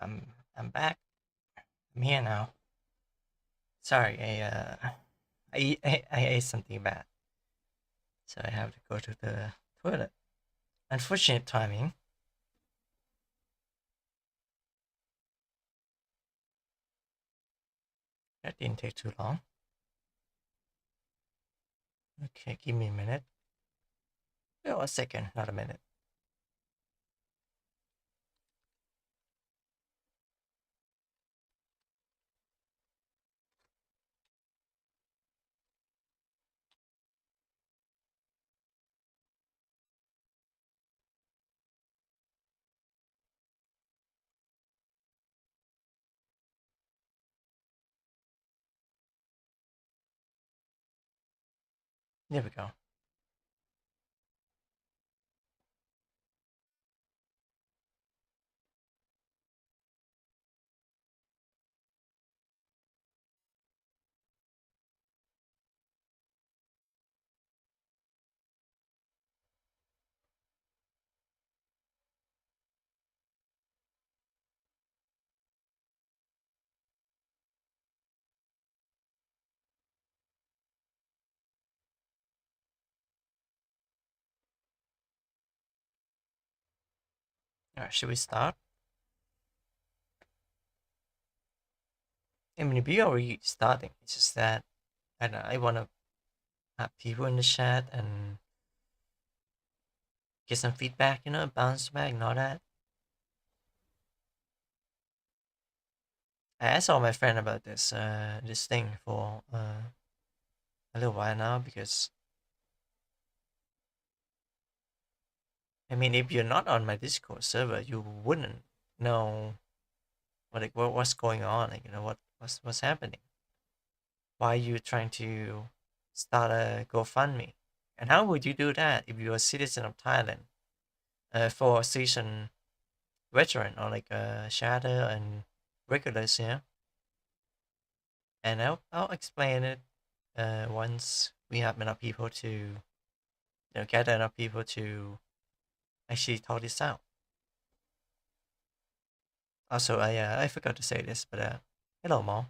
I'm back. I'm here now. Sorry, I ate something bad, so I have to go to the toilet. Unfortunate timing. That didn't take too long. Okay, give me a minute. Oh, a second, not a minute. There we go. All right, should we start? I mean, we already starting. It's just that I don't know, I want to have people in the chat and get some feedback. Bounce back and all that. I asked all my friend about this thing for a little while now because I mean, if you're not on my Discord server, you wouldn't know what's going on. What's happening. Why are you trying to start a GoFundMe? And how would you do that if you're a citizen of Thailand, for a season veteran or like a shadow and regulars, yeah? And I'll explain it once we have enough people to gather enough people to actually talk this out. Also, I forgot to say this, but hello, Mom.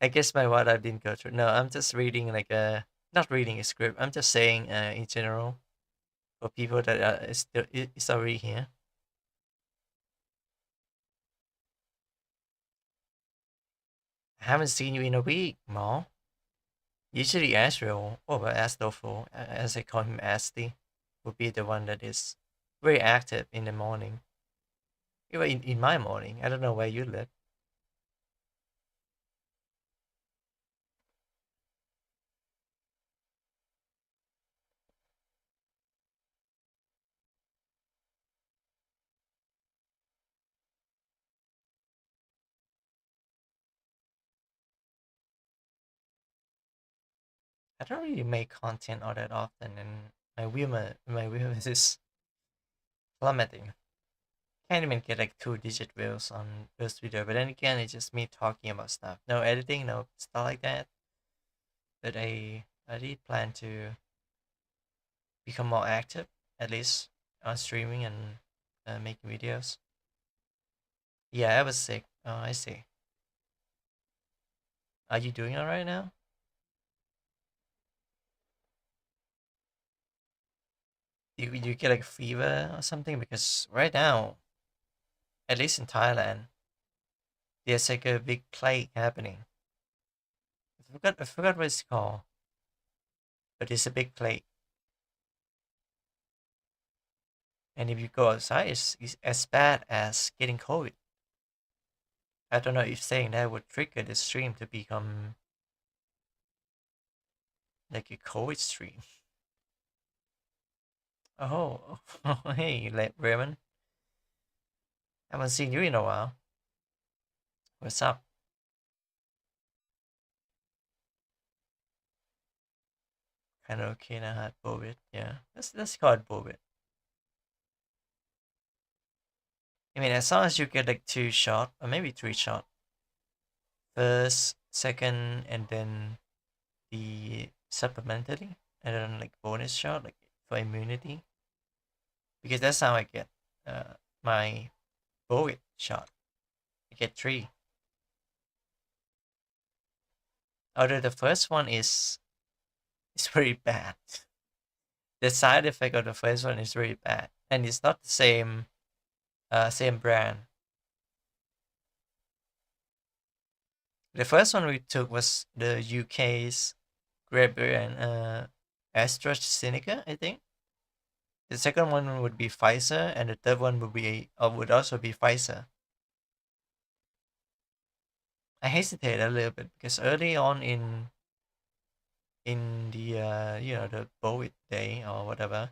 I guess my what I didn't go through. No, I'm just reading like not reading a script. I'm just saying in general for people that is already here. I haven't seen you in a week, Mom. Usually Asriel, or well, Astolfo, as I call him Asti, would be the one that is very active in the morning. Even in my morning. I don't know where you live. I don't really make content all that often, and my wheel is plummeting. Can't even get like 2-digit views on this video, but then again, it's just me talking about stuff. No editing, no stuff like that. But I did plan to become more active, at least on streaming and making videos. Yeah, I was sick. Oh, I see. Are you doing all right now? You get like fever or something? Because right now, at least in Thailand, there's like a big plague happening. I forgot what it's called, but it's a big plague. And if you go outside, it's as bad as getting COVID. I don't know if saying that would trigger the stream to become like a COVID stream. Oh, hey, Raymond. Haven't seen you in a while. What's up? Kind of okay now, had COVID. Yeah, let's call it COVID. I mean, as long as you get like 2 shot or maybe 3 shot, first, second, and then the supplementary, and then like bonus shot, like for immunity. because that's how I get my COVID shot. I get 3. Although the first one is very bad. The side effect of the first one is really bad, and it's not the same brand. The first one we took was the UK's great brand, AstraZeneca, I think. The second one would be Pfizer, and the third one would also be Pfizer. I hesitated a little bit because early on in the the COVID day or whatever,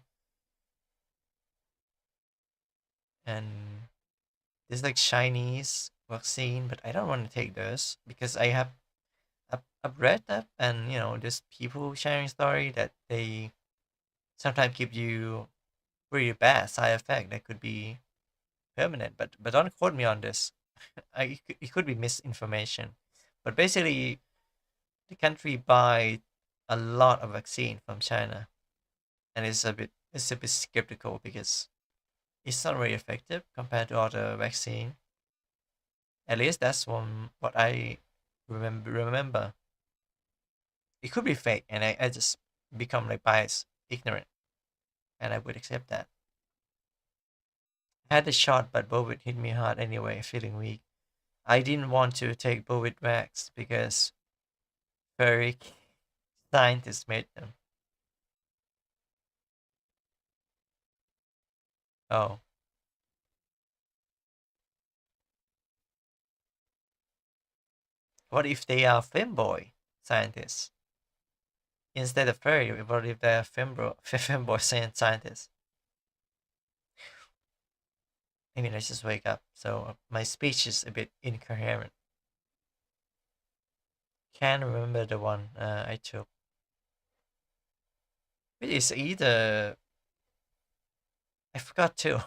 and there's like Chinese vaccine, but I don't want to take those because I've read that, and there's people sharing story that they sometimes give you really bad side effect that could be permanent. But don't quote me on this. It could be misinformation. But basically, the country buy a lot of vaccine from China, and it's a bit skeptical because it's not very effective compared to other vaccine. At least that's what I remember. It could be fake, and I just become like biased, ignorant, and I would accept that. I had the shot, but COVID hit me hard anyway, feeling weak. I didn't want to take COVID vax because very scientists made them. Oh, what if they are femboy scientists instead of furry? What if they are femboy scientists? I mean, I just wake up, so my speech is a bit incoherent. Can't remember the one I took. It is either I forgot too.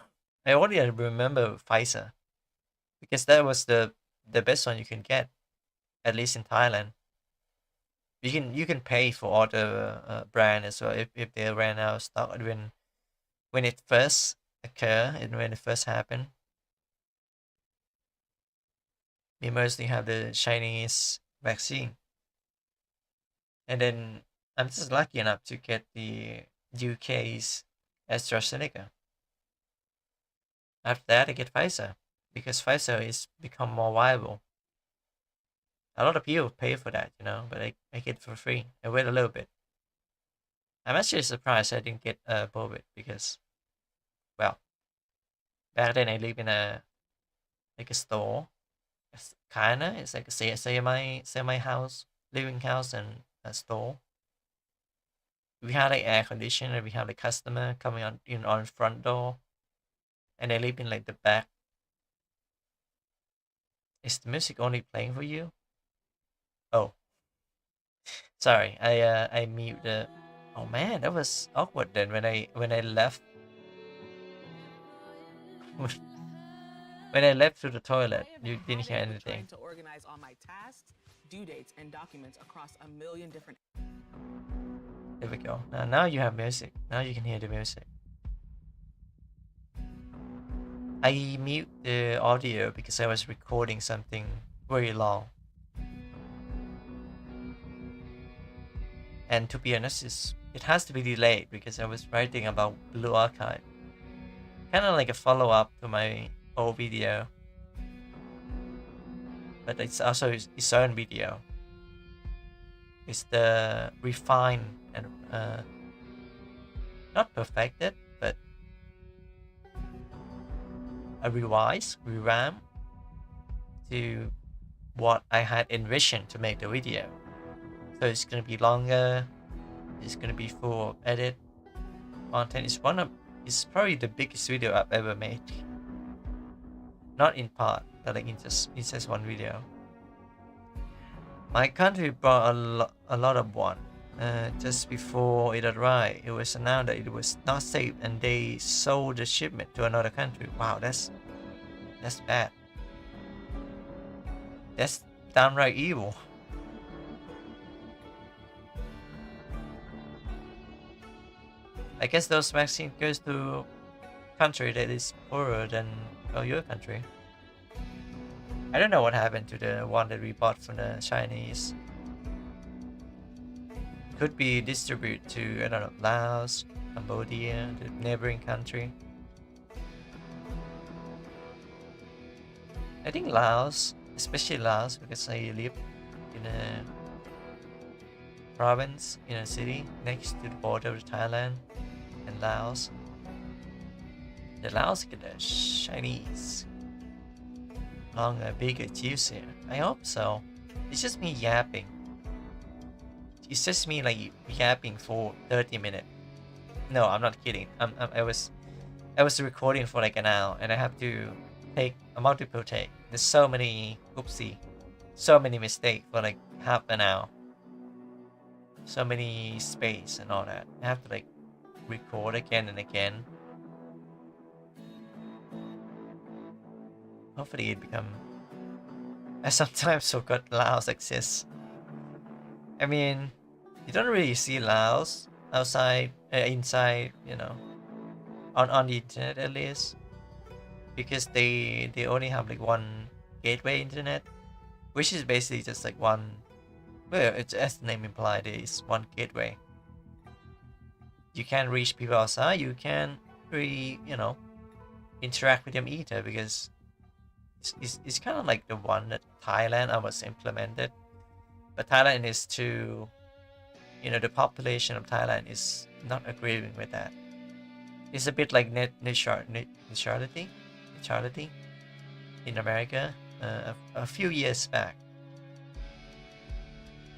I only remember Pfizer because that was the best one you can get, at least in Thailand. You can pay for other brand as well if they ran out of stock when it first occur and when it first happened. We mostly have the Chinese vaccine, and then I'm just lucky enough to get the UK's AstraZeneca. After that, I get Pfizer because Pfizer is become more viable. A lot of people pay for that, but I get it for free. I wait a little bit. I'm actually surprised I didn't get COVID because, well, back then I live in a store. It's like a semi house, living house, and a store. We had like air conditioner. We have a customer coming on front door, and I live in like the back. Is the music only playing for you? Oh, sorry. I mute the. Oh man, that was awkward. Then when I left when I left to the toilet, you didn't hear anything. To organize all my tasks, due dates, and documents across a million different. There we go. Now you have music. Now you can hear the music. I mute the audio because I was recording something very long. And to be honest, it has to be delayed because I was writing about Blue Archive. Kind of like a follow-up to my old video. But it's also its own video. It's the refined and not perfected, but a revamp to what I had envisioned to make the video. So it's gonna be longer. It's gonna be full of edit content. It's probably the biggest video I've ever made. Not in part, but like in just one video. My country brought a lot of one. Just before it arrived, it was announced that it was not safe, and they sold the shipment to another country. Wow, that's bad. That's downright evil. I guess those vaccines goes to country that is poorer than your country. I don't know what happened to the one that we bought from the Chinese. Could be distributed to, I don't know, Laos, Cambodia, the neighboring country. I think Laos, especially Laos, because I live in a province, in a city next to the border of Thailand and Laos. The Laos get the Chinese longer, bigger, juicier. I hope so. It's just me yapping. It's just me like yapping for 30 minutes. No, I'm not kidding. I was recording for like an hour, and I have to take a multiple take. There's so many so many mistakes for like half an hour. So many space and all that. I have to like record again and again. Hopefully it become. I sometimes forgot Laos exists. I mean, you don't really see Laos outside, inside, on the internet at least, because they only have like one gateway internet, which is basically just like one. Well, it's as the name implied, it is one gateway. You can't reach people outside. You can't really, interact with them either, because it's kind of like the one that Thailand was implemented. But Thailand is too, the population of Thailand is not agreeing with that. It's a bit like neutrality in America a few years back.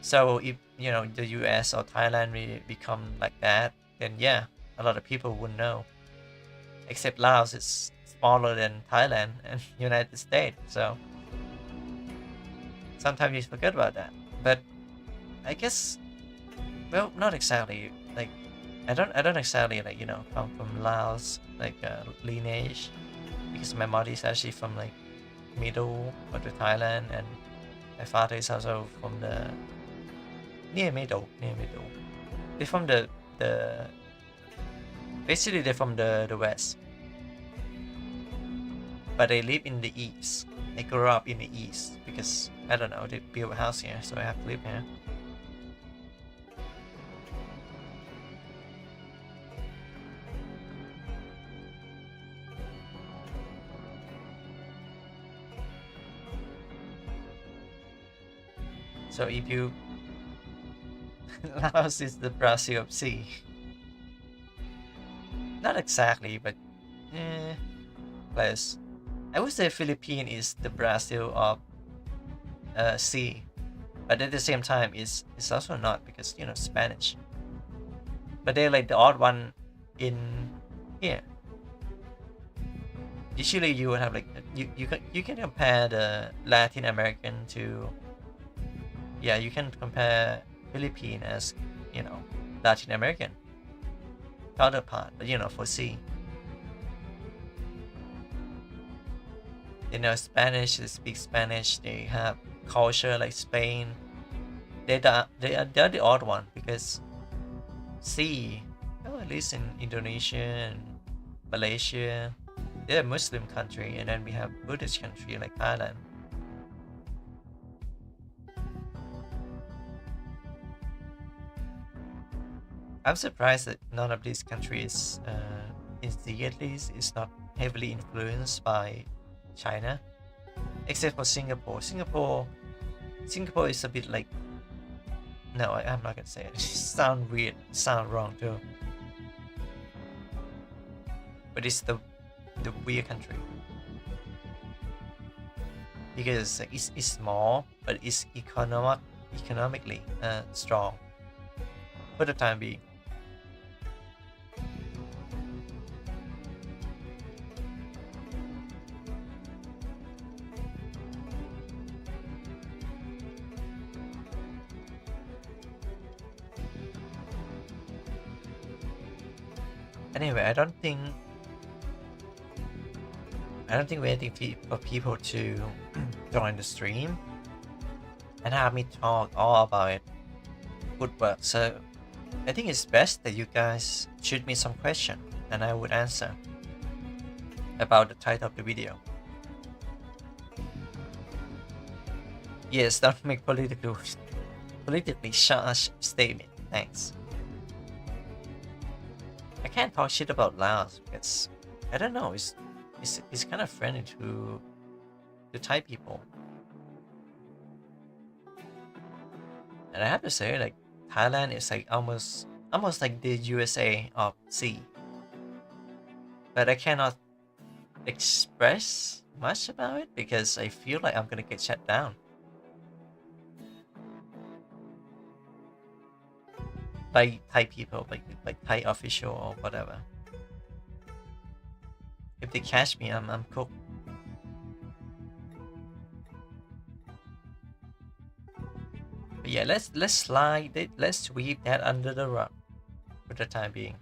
So if the US or Thailand will become like that, then yeah, a lot of people wouldn't know. Except Laos is smaller than Thailand and United States, so sometimes you forget about that. But I guess, well, not exactly. Like, I don't exactly like come from Laos like lineage, because my mother is actually from like middle of the Thailand, and my father is also from the near middle. They're from the basically they're from the west, but they live in the east. I grew up in the east because I don't know, they built a house here, so I have to live here. So if you Laos is the Brazil of sea. Not exactly, but close. I would say Philippines is the Brazil of sea, but at the same time it's also not, because Spanish. But they're like the odd one in here. Usually you would have like you can compare the Latin American to, yeah, you can compare Philippines as Latin American counterpart, but for sea. Spanish, they speak Spanish, they have culture like Spain. They're the odd one, because sea, at least in Indonesia and Malaysia, they're a Muslim country, and then we have Buddhist country like Thailand. I'm surprised that none of these countries, in the at least, is not heavily influenced by China, except for Singapore. Singapore is a bit like, no, I'm not gonna say it. It sound weird, sound wrong too. But it's the weird country, because it's small, but it's economically strong for the time being. Anyway, I don't think we're waiting for people to join the stream and have me talk all about it would work. So I think it's best that you guys shoot me some question and I would answer. about the title of the video. Yes, don't make politically charged statement. Thanks. I can't talk shit about Laos because I don't know. It's kind of friendly to Thai people, and I have to say, like, Thailand is like almost like the USA of sea. But I cannot express much about it because I feel like I'm gonna get shut down by Thai people, like Thai official or whatever. If they catch me, I'm cooked. But yeah, let's slide it. Let's sweep that under the rug for the time being.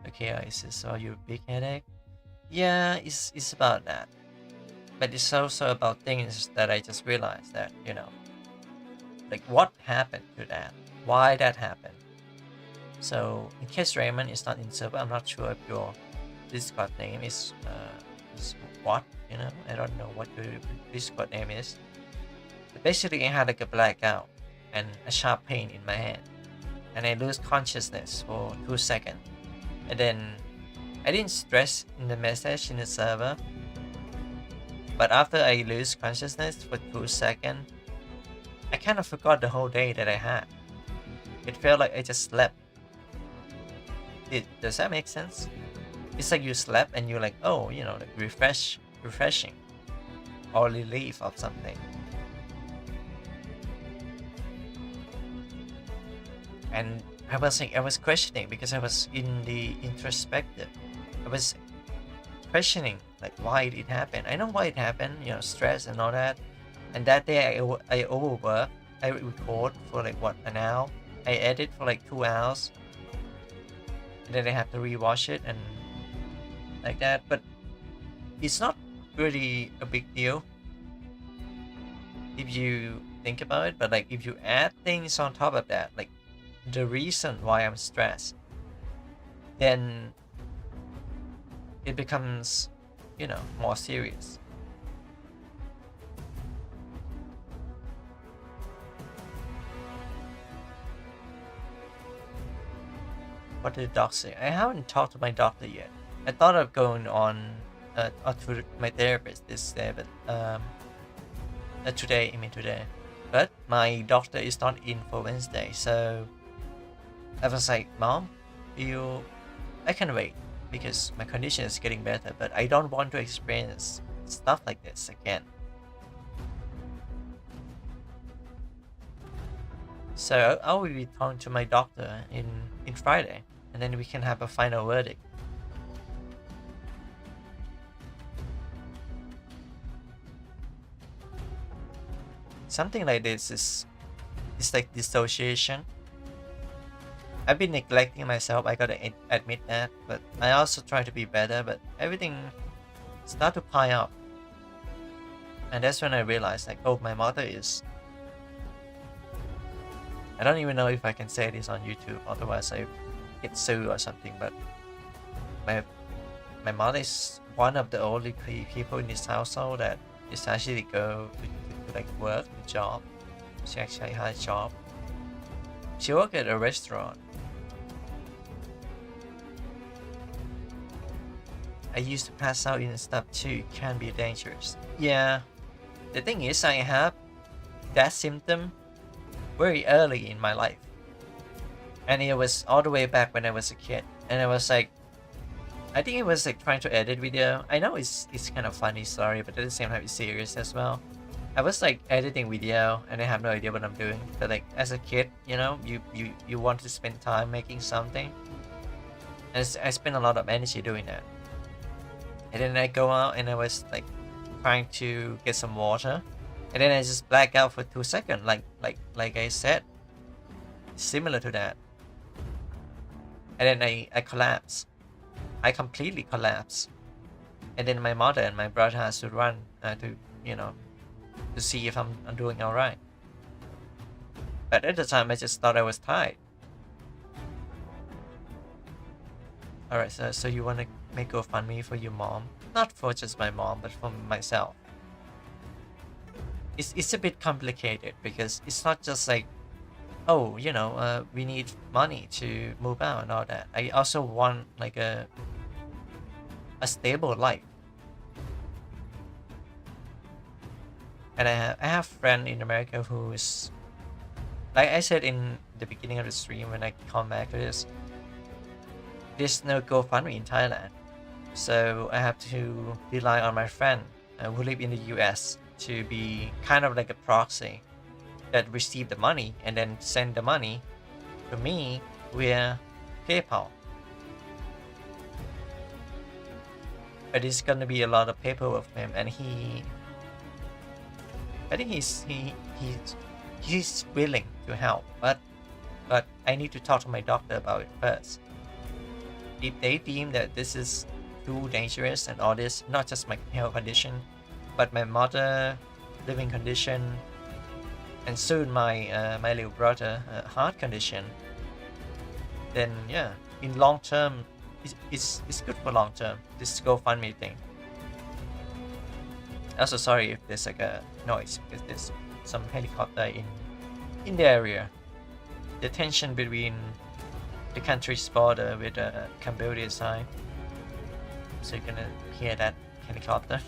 Okay, Isis, saw your big headache. Yeah, it's about that. But it's also about things that I just realized that, you know, like what happened to that? Why that happened? So in case Raymond is not in server, I'm not sure if your Discord name is what, you know, I don't know what your Discord name is. But basically I had like a blackout and a sharp pain in my hand. And I lose consciousness for 2 seconds. And then I didn't stress in the message in the server. But after I lose consciousness for 2 seconds, I kind of forgot the whole day that I had. It felt like I just slept. Does that make sense? It's like you slept and you're like, oh, you know, like refreshing or relief of something. And I was questioning because I was in the introspective. I was questioning like why it happened. I know why it happened, you know, stress and all that. And that day I overworked. I record for like what, an hour. I edit for like 2 hours. And then I have to rewatch it and like that. But it's not really a big deal if you think about it. But like if you add things on top of that, like the reason why I'm stressed, then it becomes, you know, more serious. What did the doc say? I haven't talked to my doctor yet. I thought of going on to my therapist this day, but today. But my doctor is not in for Wednesday, so I was like, Mom, I can wait because my condition is getting better, but I don't want to experience stuff like this again. So I will be talking to my doctor in Friday, and then we can have a final verdict. Something like this is like dissociation. I've been neglecting myself, I gotta admit that, but I also try to be better, but everything start to pile up. And that's when I realized, like, oh, my mother is... I don't even know if I can say this on YouTube, otherwise I get sued or something, but my mother is one of the only people in this household that is actually go to like work, the job. She actually had a job. She worked at a restaurant. I used to pass out and stuff too, it can be dangerous. Yeah, the thing is I have that symptom very early in my life. And it was all the way back when I was a kid. And I was like, I think it was like trying to edit video. I know it's kind of funny story, but at the same time it's serious as well. I was like editing video and I have no idea what I'm doing. But like as a kid, you know, you want to spend time making something. And I spent a lot of energy doing that. And then I go out and I was like trying to get some water. And then I just black out for 2 seconds, like I said. Similar to that. And then I collapse. I completely collapse. And then my mother and my brother has to run to, you know, to see if I'm doing alright. But at the time I just thought I was tired. Alright, so you want to make GoFundMe for your mom? Not for just my mom, but for myself. It's a bit complicated because it's not just like, oh, we need money to move out and all that. I also want like a stable life. And I have a friend in America who is, like I said in the beginning of the stream when I come back to this, there's no GoFundMe in Thailand. So I have to rely on my friend who live in the US to be kind of like a proxy that receive the money and then send the money to me via PayPal. But it's gonna be a lot of paperwork for him, and I think he's willing to help, but I need to talk to my doctor about it first. If they deem that this is too dangerous and all this, not just my health condition, but my mother living condition, and soon my my little brother heart condition, then yeah, in long term, it's good for long term. This GoFundMe thing. Also, sorry if there's like a noise because there's some helicopter in the area. The tension between the country's border with the Cambodia side. So you're gonna hear that helicopter.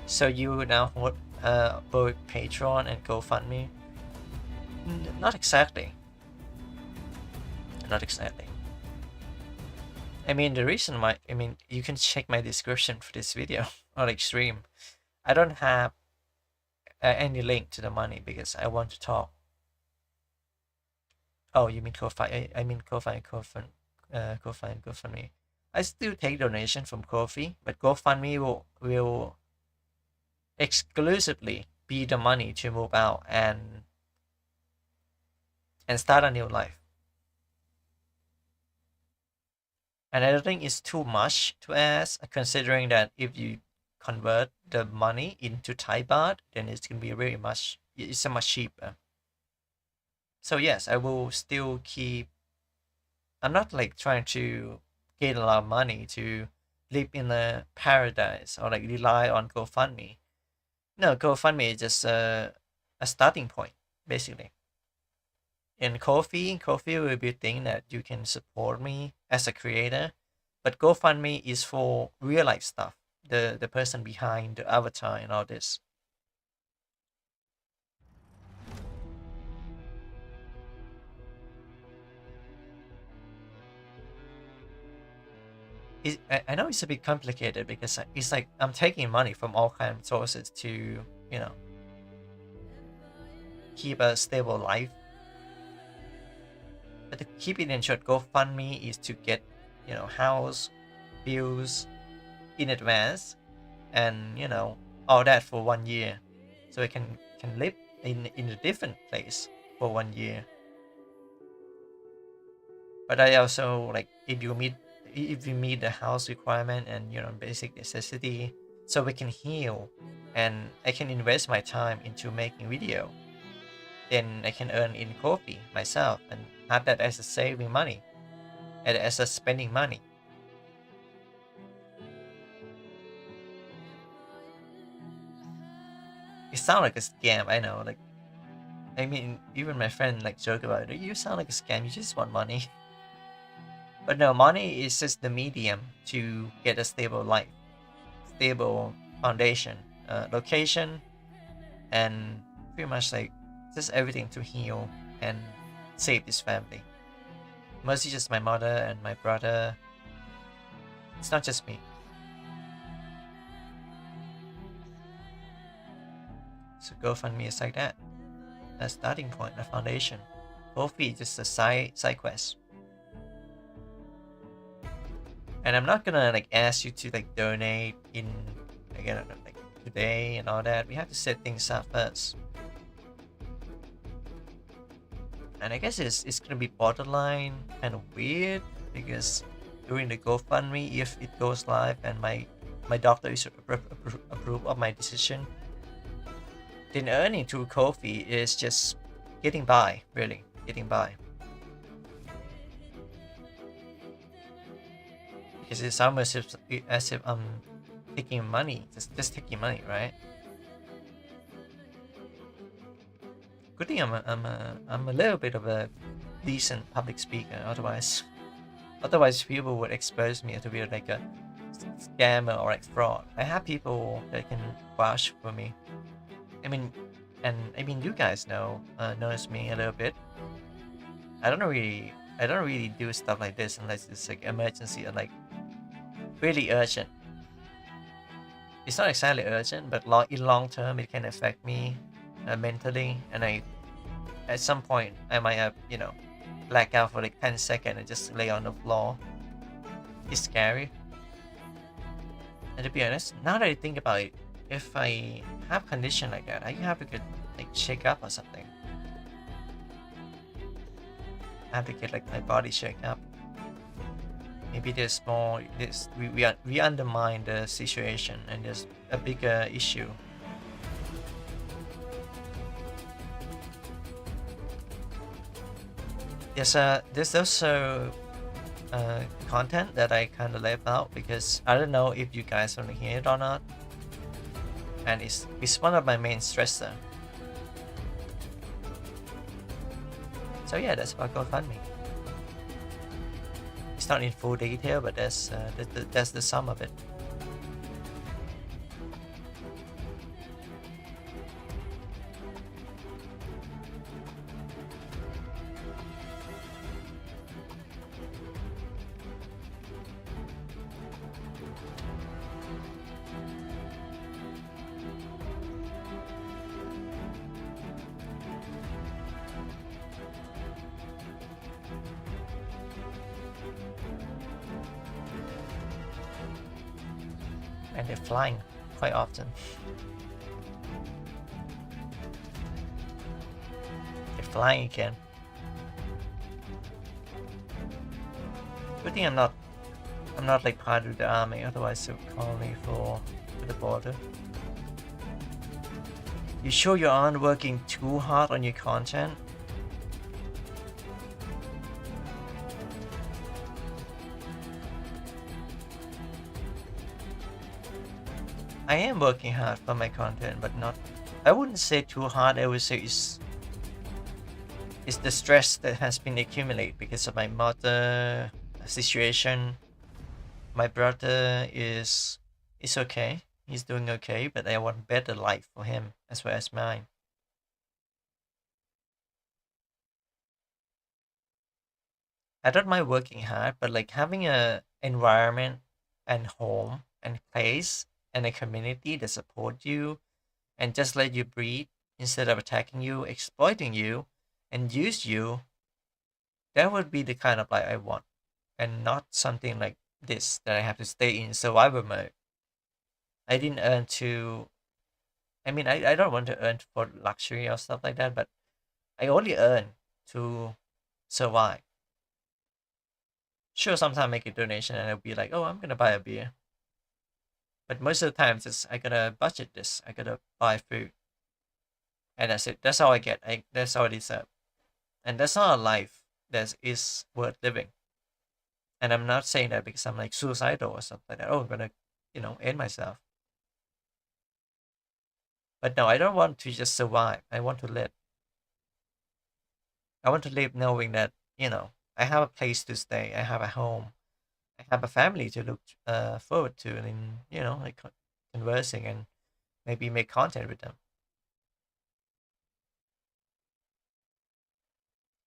So you now both Patreon and GoFundMe? Not exactly. Not exactly. I mean, the reason why, you can check my description for this video or like stream. I don't have any link to the money because I want to talk. Oh, you mean Ko-fi? I mean Ko-fi, GoFundMe. I still take donation from Ko-fi, but GoFundMe will exclusively be the money to move out and start a new life. And I don't think it's too much to ask, considering that if you convert the money into Thai baht, then it's gonna be it's so much cheaper. So yes, I will still keep. I'm not like trying to get a lot of money to live in a paradise or like rely on GoFundMe. No, GoFundMe is just a starting point, basically. In Ko-fi will be a thing that you can support me as a creator, but GoFundMe is for real life stuff. The person behind the avatar and all this. I know it's a bit complicated because it's like I'm taking money from all kinds of sources to, keep a stable life. But to keep it in short, GoFundMe is to get, house, bills in advance, and all that for 1 year, so I can live in a different place for 1 year. But I also like if you meet the house requirement and basic necessity, so we can heal, and I can invest my time into making video. Then I can earn in Ko-fi myself and have that as a saving money and as a spending money. It sounds like a scam, I know. Like, even my friend like joke about it. You sound like a scam. You just want money. But no, money is just the medium to get a stable life, stable foundation, location, and pretty much like just everything to heal and save this family. Mostly just my mother and my brother. It's not just me. So GoFundMe is like that. A starting point, a foundation. Ko-fi is just a side quest. And I'm not gonna like ask you to like donate in again like today and all that. We have to set things up first. And I guess it's gonna be borderline kind of weird because during the GoFundMe, if it goes live and my doctor is approve of my decision, then earning through Ko-fi is just getting by, really getting by. Because it's almost as if I'm taking money, just taking money, right? Good thing I'm a little bit of a decent public speaker. Otherwise people would expose me to be like a scammer or like fraud. I have people that can vouch for me. I mean, you guys knows me a little bit. I don't really do stuff like this unless it's like emergency or like really urgent. It's not exactly urgent, but in long term it can affect me mentally, and at some point I might have black out for like 10 seconds and just lay on the floor. It's scary. And to be honest, now that I think about it, if I have condition like that, I have to get like shake up or something. I have to get like my body shake up. Maybe there's more. We undermine the situation, and there's a bigger issue. There's also content that I kind of left out because I don't know if you guys want to hear it or not, and it's one of my main stressor. So yeah, that's about GoFundMe. It's not in full detail, but that's the sum of it. And they're flying quite often. They're flying again. Good thing I'm not like part of the army, otherwise they would call me for the border. You sure you aren't working too hard on your content? I am working hard for my content, but not. I wouldn't say too hard. I would say it's the stress that has been accumulated because of my mother situation. My brother is okay. He's doing okay, but I want better life for him as well as mine. I don't mind working hard, but like having a environment and home and place and a community that support you and just let you breathe instead of attacking you, exploiting you, and use you, that would be the kind of life I want, and not something like this that I have to stay in survival mode. I didn't earn to. I don't want to earn for luxury or stuff like that, but I only earn to survive. Sure, sometimes I make a donation and I'll be like, oh, I'm gonna buy a beer. But most of the times, it's I gotta budget this. I gotta buy food, and that's it. That's all I get. That's all I deserve, and that's not a life that is worth living. And I'm not saying that because I'm like suicidal or something like that. Oh, I'm gonna, end myself. But no, I don't want to just survive. I want to live. I want to live knowing that, I have a place to stay. I have a home. I have a family to look forward to, and like conversing and maybe make content with them.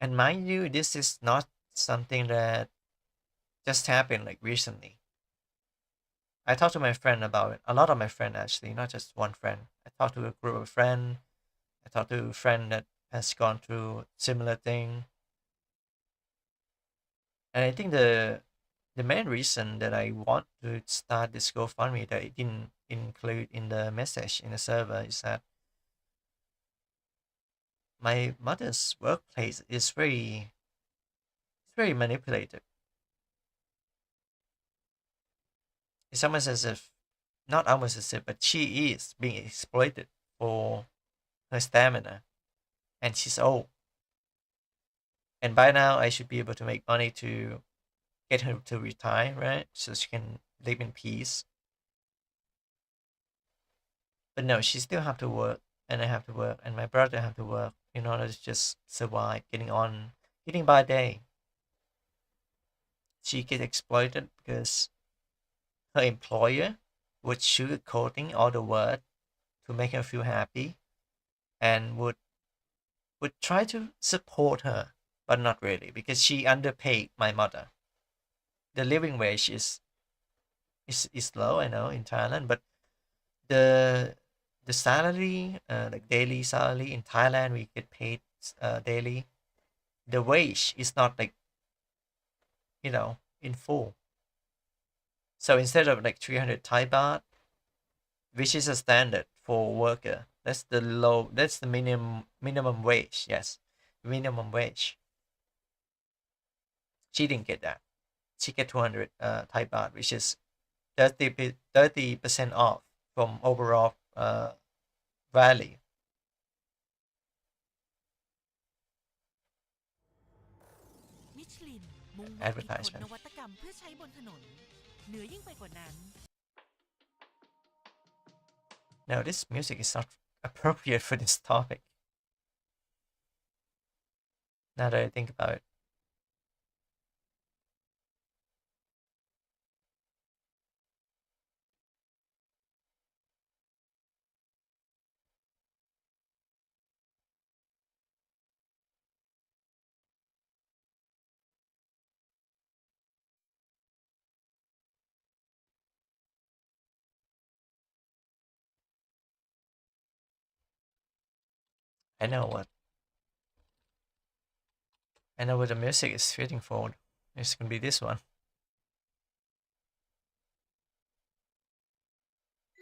And mind you, this is not something that just happened like recently. I talked to my friend about it. A lot of my friend actually, not just one friend. I talked to a group of friends. I talked to a friend that has gone through similar thing. And I think the main reason that I want to start this GoFundMe that I didn't include in the message in the server is that my mother's workplace is very manipulative. It's almost as if, not almost as if, but she is being exploited for her stamina, and she's old. And by now, I should be able to make money to get her to retire, right? So she can live in peace. But no, she still have to work, and I have to work, and my brother have to work in order to just survive, getting by day. She gets exploited because her employer would sugarcoating all the word to make her feel happy, and would try to support her, but not really because she underpaid my mother. The living wage is low, I know, in Thailand, but the the salary, like daily salary in Thailand, we get paid daily. The wage is not like in full. So instead of like 300 Thai baht, which is a standard for worker, that's the minimum wage. Yes, minimum wage. She didn't get that. She get 200 Thai baht, which is 30% off from overall value. มิชลินมุ่งมั่นคิดค้น Advertisement. นวัตกรรมเพื่อใช้บนถนนเหนือยิ่งไปกว่านั้น No, this music is not appropriate for this topic. Now that I think about it. I know what the music is fitting for. It's gonna be this one.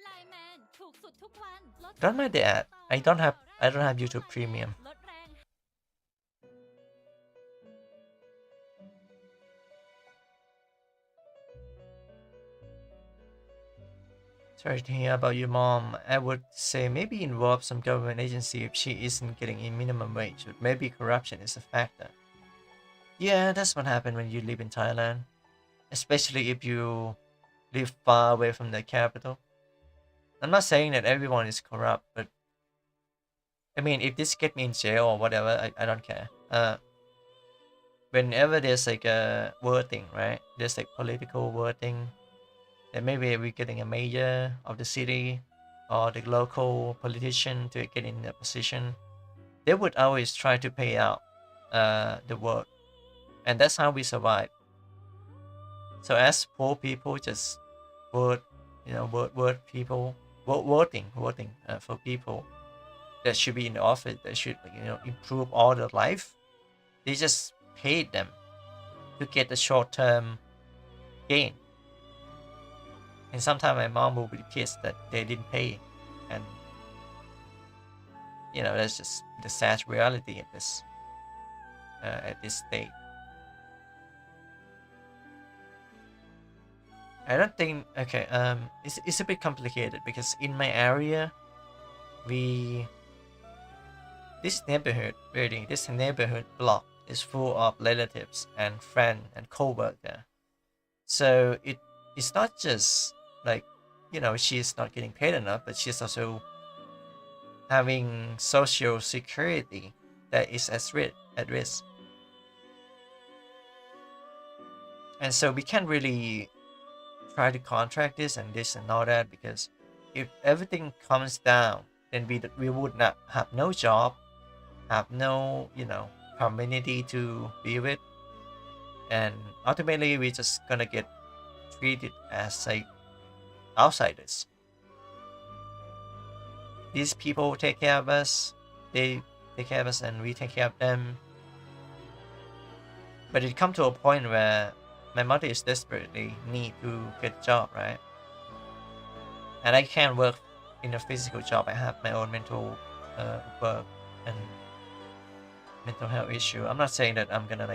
ไลน์แมนถูกสุดทุกวันลด Don't mind the ad. I don't have YouTube Premium. ลดแรง Sorry to hear about your mom. I would say maybe involve some government agency if she isn't getting a minimum wage, but maybe corruption is a factor. Yeah, that's what happened when you live in Thailand, especially if you live far away from the capital. I'm not saying that everyone is corrupt, but I mean, if this get me in jail or whatever, I don't care. Whenever there's like a wording, right? There's like political wording, that maybe we're getting a mayor of the city or the local politician to get in a position, they would always try to pay out the vote, and that's how we survive. So as poor people, just vote, voting for people that should be in the office, that should improve all their life. They just paid them to get the short-term gain. And sometimes my mom will be pissed that they didn't pay, and that's just the sad reality of this at this state. I don't think okay. It's a bit complicated because in my area, this neighborhood block is full of relatives and friends and co-worker. So it's not just like she's not getting paid enough, but she's also having social security that is at risk. And so we can't really try to contract this and all that, because if everything comes down, then we would not have no job, have no community to be with, and ultimately we're just gonna get treated as like outsiders. These people take care of us, they take care of us, and we take care of them. But it come to a point where my mother is desperately need to get a job, right? And I can't work in a physical job. I have my own mental work and mental health issue. I'm not saying that I'm gonna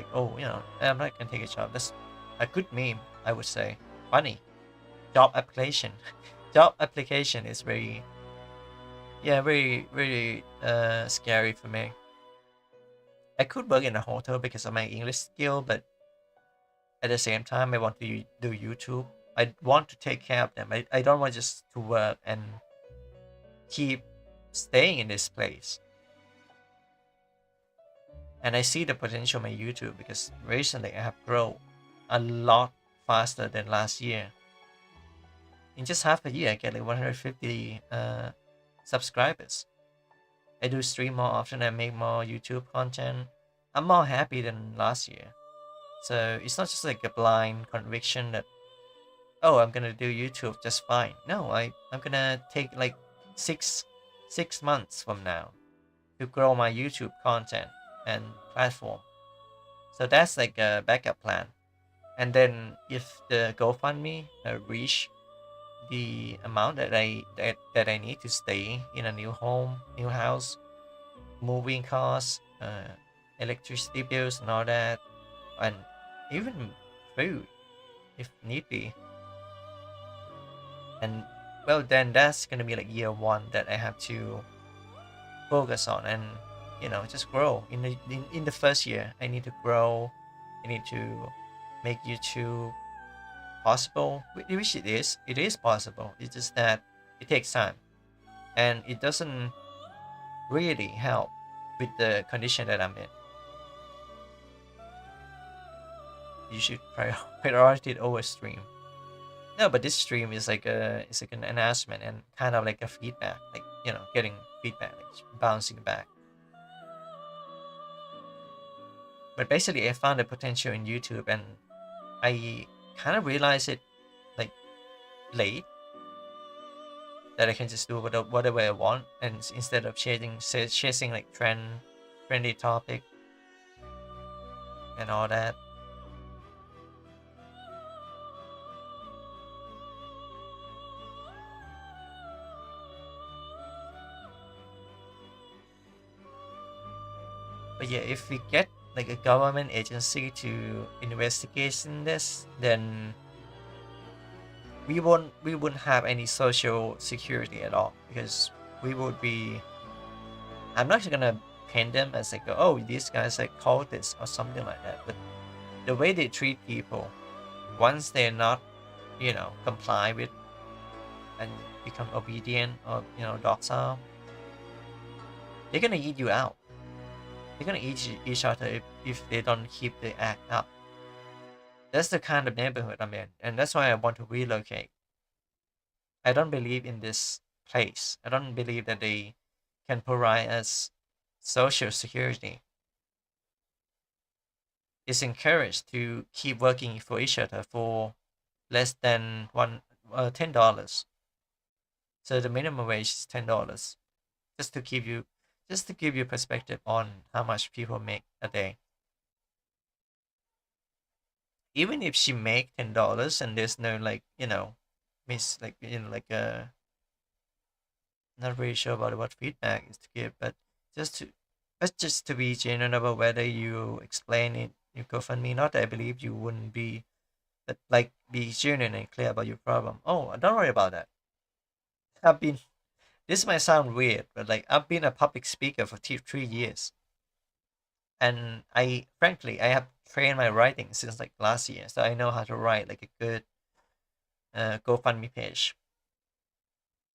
I'm not gonna take a job. That's a good meme, I would say. Funny. Job application. Job application is very yeah, very very scary for me. I could work in a hotel because of my English skill, but at the same time, I want to do YouTube. I want to take care of them. I don't want just to work and keep staying in this place. And I see the potential of my YouTube because recently I have grown a lot faster than last year. In just half a year, I get like 150 subscribers. I do stream more often. I make more YouTube content. I'm more happy than last year. So it's not just like a blind conviction that, oh, I'm gonna do YouTube just fine. No, I'm gonna take like six six months from now to grow my YouTube content and platform. So that's like a backup plan. And then if the GoFundMe reach the amount that I need to stay in a new home, new house, moving costs, electricity bills, and all that, and even food if need be. And well, then that's gonna be like year one that I have to focus on and just grow. In the first year, I need to grow. I need to make YouTube possible, which it is. It is possible. It's just that it takes time, and it doesn't really help with the condition that I'm in. You should prioritize over stream. No, but this stream is like an announcement and kind of like a feedback, like getting feedback, like bouncing back. But basically, I found the potential in YouTube, and I kind of realized it like late that I can just do whatever I want, and instead of chasing like trendy topic and all that. But yeah, if we get like a government agency to investigate in this, then we wouldn't have any social security at all because we would be. I'm not gonna paint them as like, oh, these guys like cultists or something like that, but the way they treat people, once they're not, comply with and become obedient or docile, they're gonna eat you out. They're gonna eat each other if they don't keep the act up. That's the kind of neighborhood I'm in, and that's why I want to relocate. I don't believe in this place. I don't believe that they can provide us social security. It's encouraged to keep working for each other for less than $10. So the minimum wage is $10. Just to give you perspective on how much people make a day. Even if she make $10 and there's no like miss like like not really sure about what feedback is to give, but just to just to be genuine about whether you explain it you GoFundMe. Not that I believe you wouldn't be, but like be genuine and clear about your problem. Oh, don't worry about that. I've been this might sound weird, but like I've been a public speaker for 3 years, and I have trained my writing since like last year, so I know how to write like a good GoFundMe page.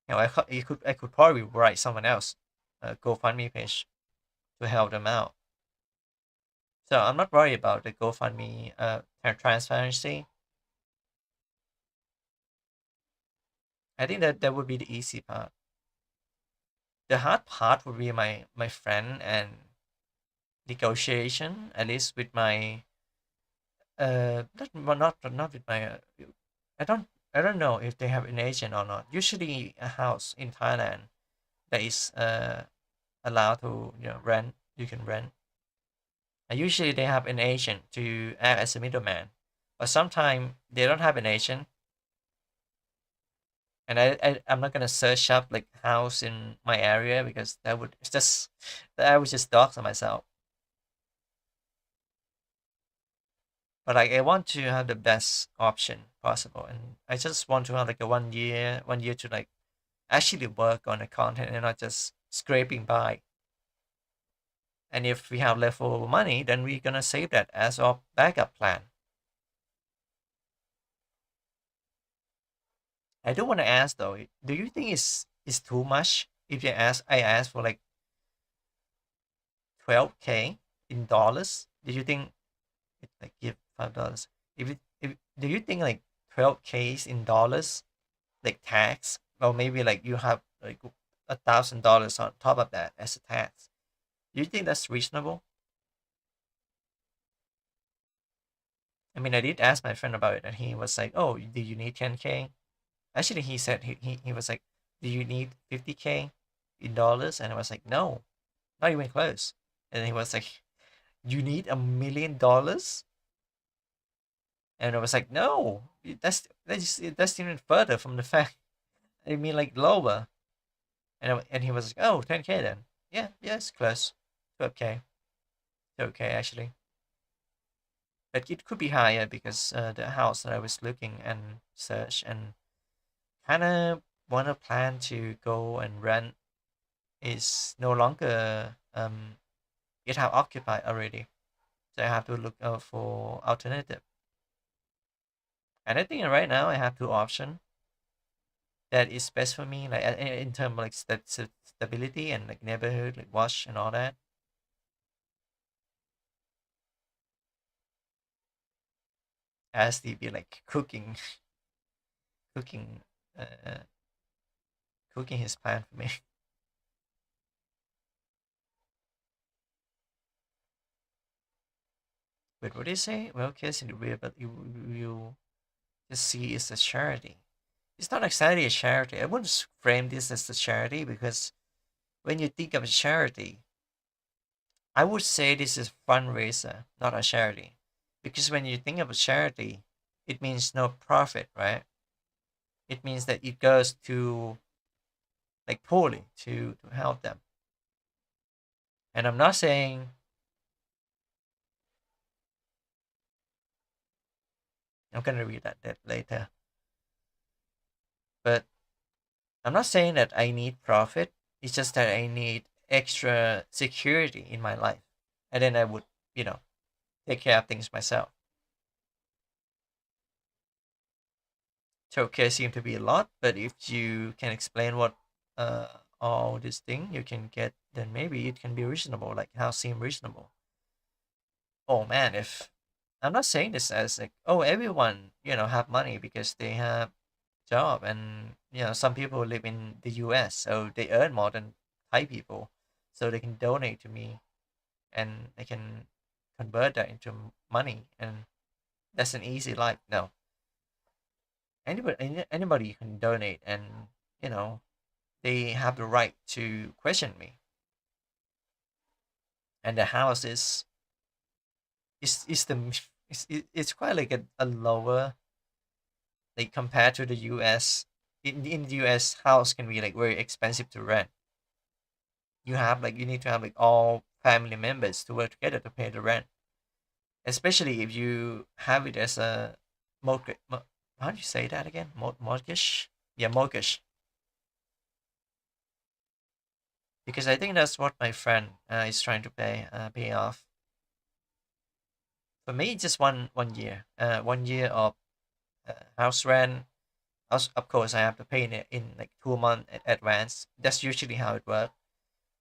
I could probably write someone else a GoFundMe page to help them out. So I'm not worried about the GoFundMe transparency. I think that would be the easy part. The hard part would be my friend and negotiation, at least with my not with my I don't I don't know if they have an agent or not. Usually a house in Thailand that is allowed to rent, you can rent. And usually they have an agent to act as a middleman, but sometimes they don't have an agent. And I'm not gonna search up like house in my area because I would just dox myself. But like I want to have the best option possible, and I just want to have like a 1 year to like actually work on the content and not just scraping by. And if we have leftover money, then we're gonna save that as our backup plan. I do want to ask though, do you think it's too much if I ask for like 12K in dollars? Do you think it like give $5? If do you think like 12K in dollars like tax, or maybe like you have like $1,000 on top of that as a tax? Do you think that's reasonable? I mean, I did ask my friend about it, and he was like, "Oh, do you need 10K?" Actually, he said he was like, "Do you need 50K in dollars?" And I was like, "No, not even close." And he was like, "You need $1 million?" And I was like, "No, that's even further from the fact. I mean, like lower." And he was like, "Oh, 10K then." Yeah, yeah, it's close. 12K, 12K actually, but it could be higher because the house that I was looking and search and kind of want to plan to go and rent is no longer it have occupied already, so I have to look out for alternative. And I think right now I have two options that is best for me, like in terms of like stability and like neighborhood, like watch and all that. As the be like cooking, uh, cooking his plan for me. But what do you say? Well, kids in the real, but you just see it's a charity. It's not exactly a charity. I wouldn't frame this as a charity because when you think of a charity, I would say this is fundraiser, not a charity. Because when you think of a charity, it means no profit, right? It means that it goes to like poorly to help them. And I'm not saying I'm gonna read that later, but I'm not saying that I need profit. It's just that I need extra security in my life, and then I would, you know, take care of things myself. So okay, seem to be a lot, but if you can explain what uh all this thing you can get, then maybe it can be reasonable. Like how seem reasonable. Oh man, if I'm not saying this as like, oh, everyone have money because they have job, and some people live in the U.S. so they earn more than Thai people, so they can donate to me and they can convert that into money, and that's an easy life. No, anybody can donate, and you know they have the right to question me. And the house is the it's quite like a lower, like compared to the US. In the US, house can be like very expensive to rent. You need to have like all family members to work together to pay the rent, especially if you have it as a mortgage. How do you say that again? Mortgage? Yeah, mortgage. Because I think that's what my friend is trying to pay off. For me, just one year. 1 year of house rent. Of course, I have to pay it in like 2 months advance. That's usually how it works.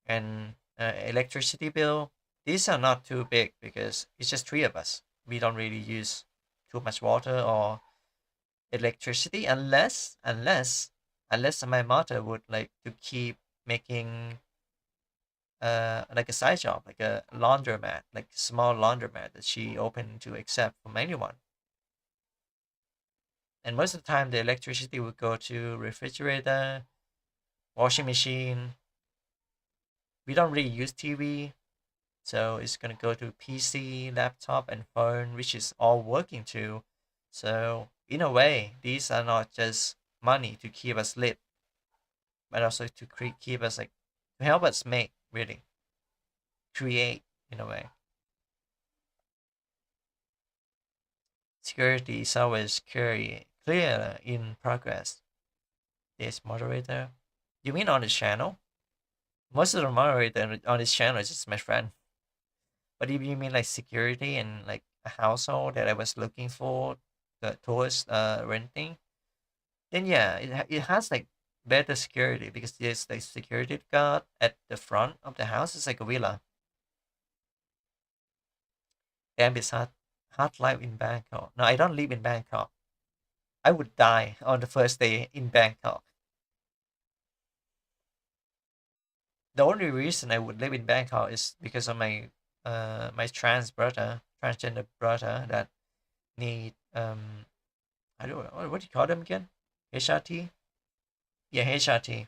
And electricity bill. These are not too big because it's just three of us. We don't really use too much water or electricity unless my mother would like to keep making like a side job, like a laundromat, like small laundromat that she open to accept from anyone. And most of the time, the electricity would go to refrigerator, washing machine. We don't really use TV, so it's gonna go to PC, laptop, and phone, which is all working too. So in a way, these are not just money to keep us lit, but also to keep us like to help us make really create in a way. Security is always clear in progress. This moderator. You mean on the channel? Most of the moderator on this channel is just my friend. But if you mean like security and like a household that I was looking for towards renting, then yeah, it has like better security because there's like security guard at the front of the house. It's like a villa. Damn, it's hard life in Bangkok. No, I don't live in Bangkok. I would die on the first day in Bangkok. The only reason I would live in Bangkok is because of my my transgender brother that need I don't know what do you call them again? HRT? Yeah, HRT.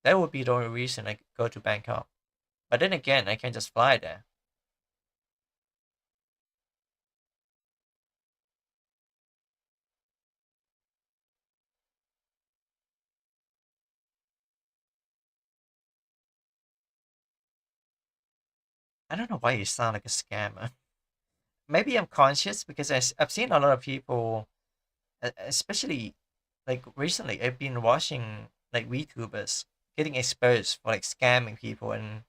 That would be the only reason I go to Bangkok. But then again, I can just fly there. I don't know why you sound like a scammer. Maybe I'm conscious because I've seen a lot of people, especially like recently, I've been watching like VTubers getting exposed for like scamming people and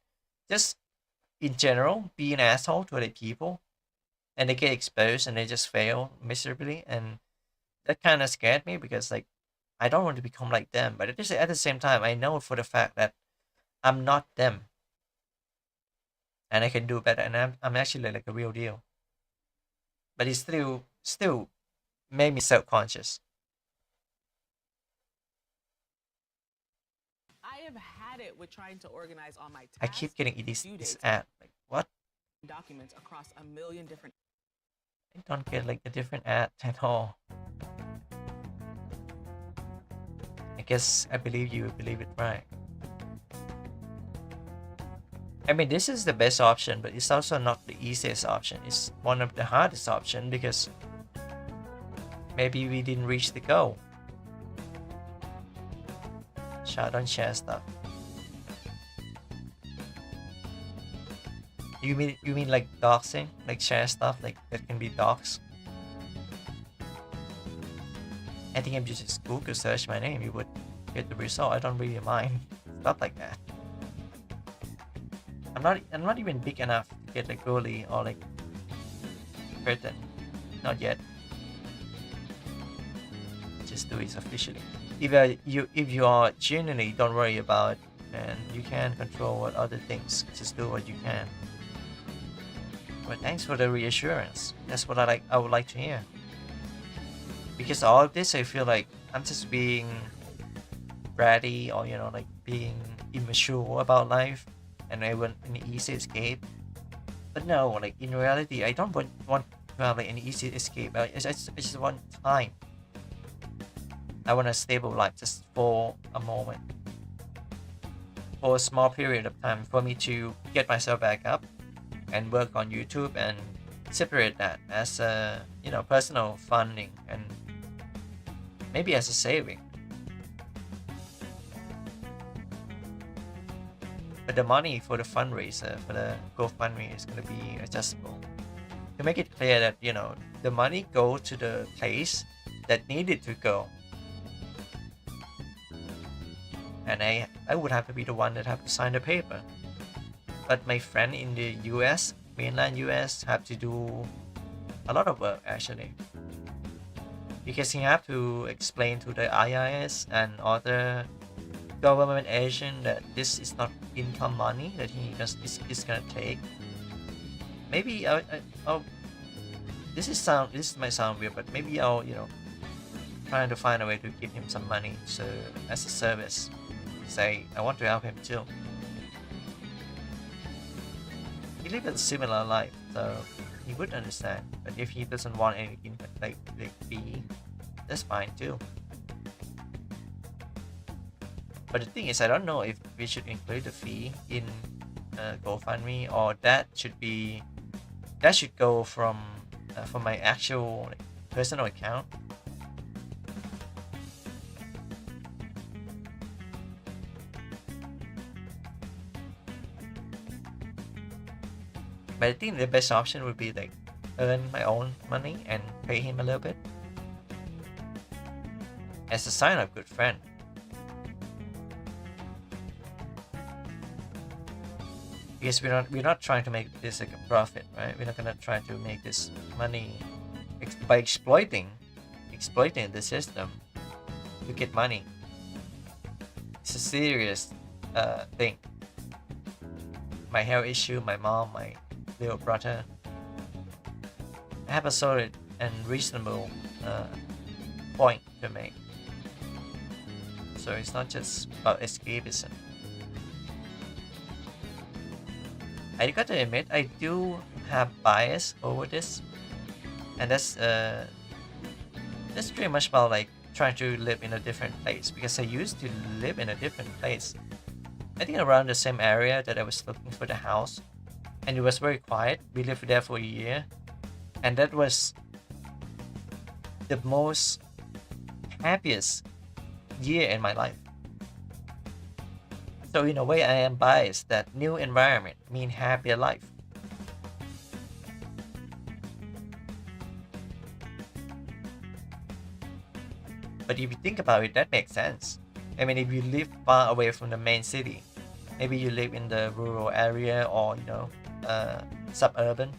just in general being an asshole to other people, and they get exposed and they just fail miserably, and that kind of scared me because like I don't want to become like them, but at the same time I know for the fact that I'm not them and I can do better, and I'm actually like a real deal, but it still made me self conscious. I have had it with trying to organize all my tasks. I keep getting this due this dates, ad like what? documents across a million different. I don't get like a different ad at all. I guess I believe you believe it right. I mean, this is the best option, but it's also not the easiest option. It's one of the hardest option because maybe we didn't reach the goal. Don't share stuff. You mean like doxing? Like share stuff like that can be doxed? I think if you just Google search my name, you would get the result. I don't really mind stuff like that. I'm not even big enough to get like bully or like threatened. Not yet. Just do it officially. If you are genuinely don't worry about it, and you can control what other things, just do what you can. But thanks for the reassurance. That's what I would like to hear. Because all of this I feel like I'm just being bratty or like being immature about life and I want an easy escape. But no, like in reality I don't want to have like an easy escape. I just want time. I want a stable life just for a moment. For a small period of time for me to get myself back up and work on YouTube and separate that as a personal funding and maybe as a saving. But the money for the fundraiser for the GoFundMe is going to be adjustable to make it clear that the money go to the place that needed to go, and I would have to be the one that have to sign the paper. But my friend in the US, mainland US, have to do a lot of work actually, because he have to explain to the IRS and other government agent that this is not income money that he just is gonna take. Maybe I'll this might sound weird, but maybe I'll trying to find a way to give him some money so as a service. Say I want to help him too. He lives a similar life, so he would understand. But if he doesn't want anything like fee, that's fine too. But the thing is, I don't know if we should include the fee in GoFundMe or that should go from my actual personal account. But I think the best option would be like earn my own money and pay him a little bit as a sign of good friend. because we're not trying to make this like a profit, right? We're not gonna try to make this money by exploiting the system to get money. It's a serious thing. My health issue, my mom, my little brother. I have a solid and reasonable point to make. So it's not just about escapism. I got to admit, I do have bias over this, and that's pretty much about like trying to live in a different place, because I used to live in a different place. I think around the same area that I was looking for the house, and it was very quiet. We lived there for a year, and that was the most happiest year in my life. So in a way, I am biased that new environment mean happier life. But if you think about it, that makes sense. I mean, if you live far away from the main city, maybe you live in the rural area or suburban,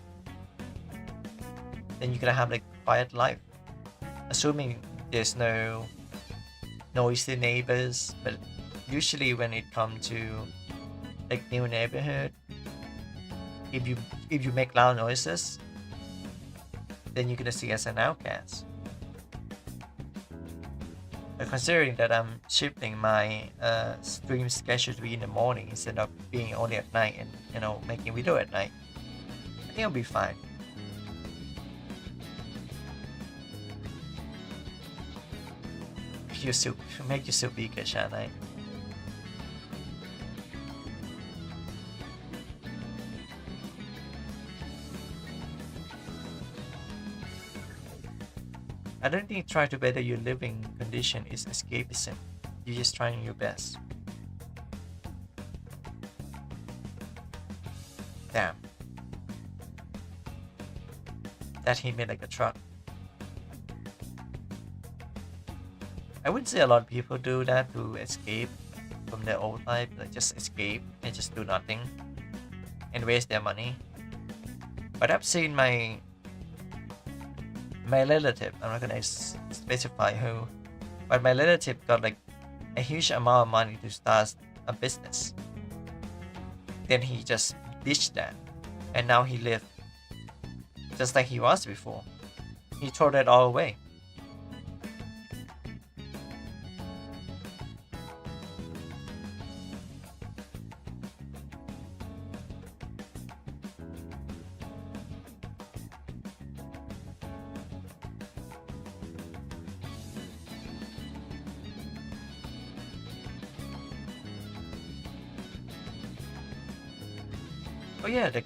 then you're gonna have like quiet life, assuming there's no noisy neighbors. But usually when it comes to like new neighborhood, if you make loud noises, then you're gonna see as an outcast. But considering that I'm shifting my stream schedule to be in the morning instead of being only at night, and making video at night, I think I'll be fine. Make yourself bigger, Shanai. I don't think trying to better your living condition is escapism. You're just trying your best. Damn. That hit me like a truck. I would say a lot of people do that to escape from their old life, like just escape and just do nothing and waste their money. But I've seen my relative, I'm not gonna specify who, but my relative got like a huge amount of money to start a business. Then he just ditched that, and now he lived just like he was before. He threw that all away. Oh yeah, the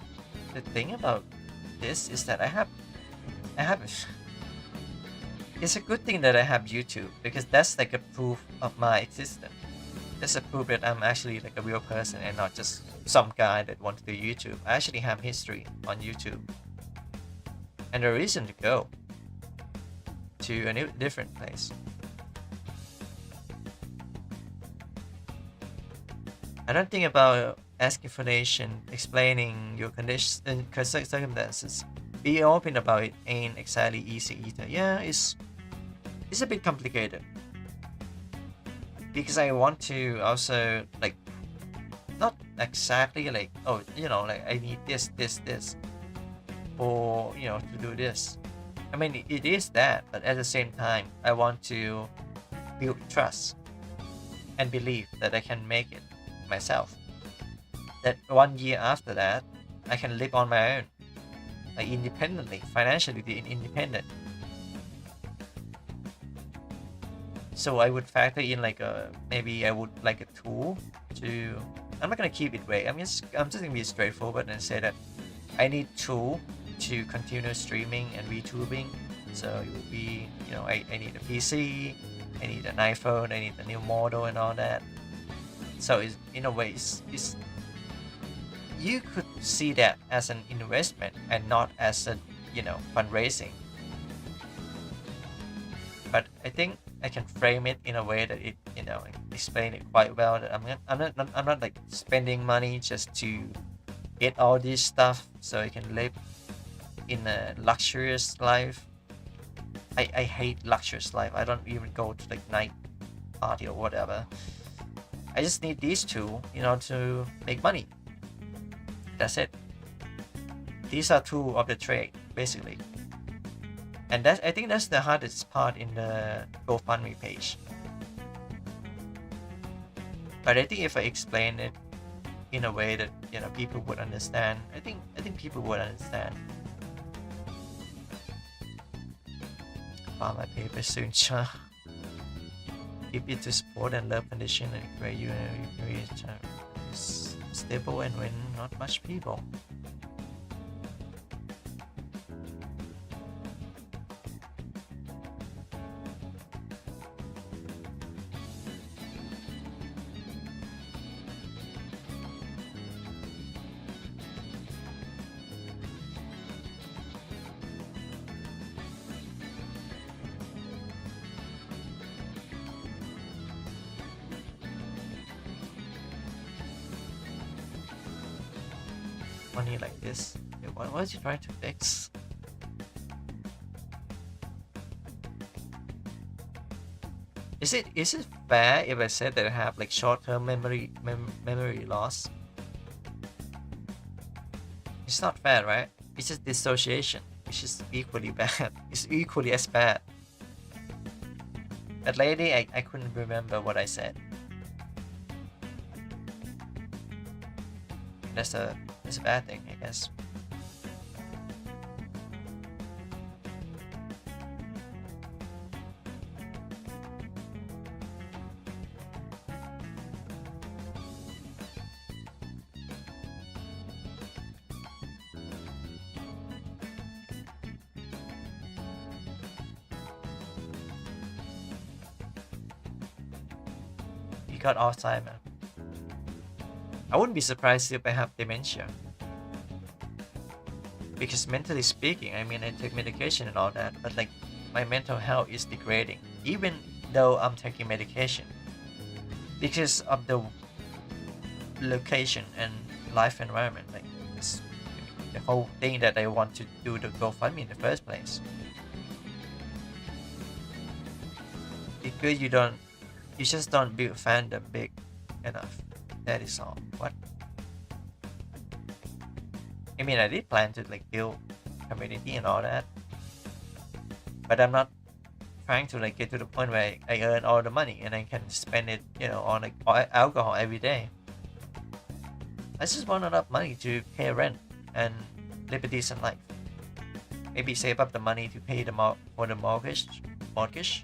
thing about this is that I have it's a good thing that I have YouTube, because that's like a proof of my existence. That's a proof that I'm actually like a real person and not just some guy that wants to do YouTube. I actually have history on YouTube and a reason to go to a different place. I don't think about asking for donation, explaining your condition, circumstances. Being open about it ain't exactly easy either. Yeah, it's a bit complicated, because I want to also like not exactly like, oh, like I need this for to do this. I mean, it is that, but at the same time I want to build trust and believe that I can make it myself, that 1 year after that I can live on my own, like independently, financially independent. So I would factor in like maybe I would like a tool to, I'm not gonna keep it vague, I'm just gonna be straightforward and say that I need tool to continue streaming and VTubing. So it would be, I need a PC, I need an iPhone, I need a new model and all that. So it's, in a way, it's you could see that as an investment and not as a fundraising. But I think I can frame it in a way that it explain it quite well, that I'm not like spending money just to get all this stuff so I can live in a luxurious life. I hate luxurious life. I don't even go to like night party or whatever. I just need these two, to make money. That's it. These are two of the trade, basically. And I think that's the hardest part in the GoFundMe page. But I think if I explain it in a way that people would understand, I think people would understand. File my paper soon, sure. Keep it to support and love condition and where you is stable and when not much people. Money like this. What is he trying to fix? Is it fair if I said that I have like short-term memory loss? It's not fair, right? It's just dissociation, which is equally bad. It's equally as bad. That lady, I couldn't remember what I said. That's a bad thing, I guess. You got Alzheimer. I wouldn't be surprised if I have dementia. Because mentally speaking, I mean, I take medication and all that, but like my mental health is degrading, even though I'm taking medication. Because of the location and life environment, like the whole thing that I want to do the GoFundMe in the first place. Because you just don't build fandom big enough. That is all. What? I mean, I did plan to like build community and all that, but I'm not trying to like get to the point where I earn all the money and I can spend it, on like alcohol every day. I just want enough money to pay rent and live a decent life. Maybe save up the money to pay for the mortgage.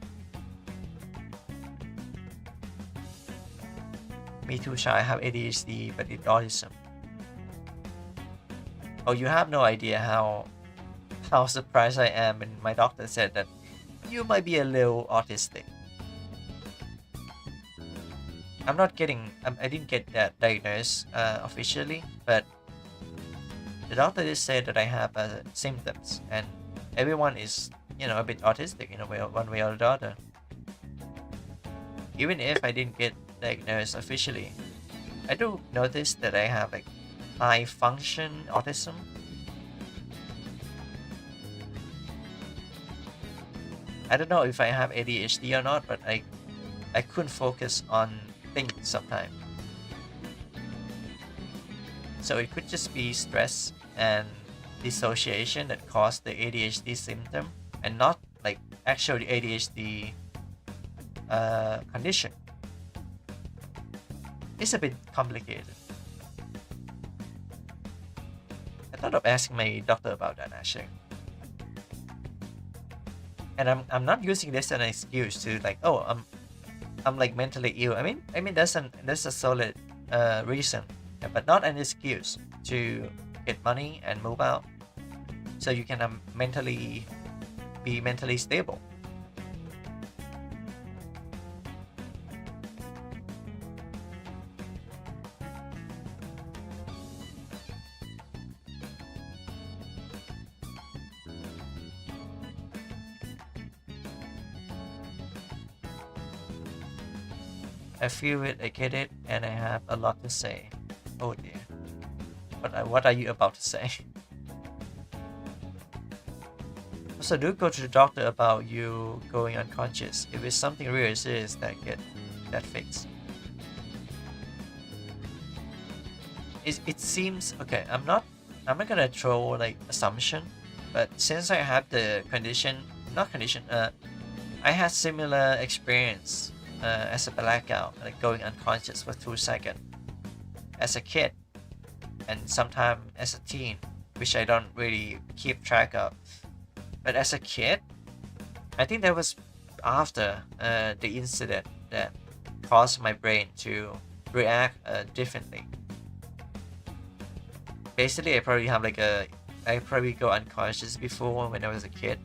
Me too, Shy. I have ADHD, but it's autism. Oh, you have no idea how surprised I am when my doctor said that you might be a little autistic. I didn't get that diagnosed officially, but the doctor just said that I have symptoms, and everyone is, a bit autistic in a way, one way or the other. Even if I didn't get diagnosed officially, I do notice that I have like high function autism. I don't know if I have ADHD or not, but I couldn't focus on things sometimes. So it could just be stress and dissociation that caused the ADHD symptom, and not like actually ADHD condition. It's a bit complicated. I thought of asking my doctor about that actually. And I'm not using this as an excuse to like, oh, I'm like mentally ill. I mean that's a solid reason, but not an excuse to get money and move out, so you can be mentally stable. I feel it, I get it, and I have a lot to say. Oh dear. What are you about to say? Also, do go to the doctor about you going unconscious. If it's something really serious, get that fixed. It seems okay. I'm not gonna throw like assumption, but since I have the condition, not condition. I had similar experience as a blackout, like going unconscious for 2 seconds as a kid, and sometime as a teen, which I don't really keep track of. But as a kid, I think that was after the incident that caused my brain to react differently. Basically, I probably go unconscious before when I was a kid.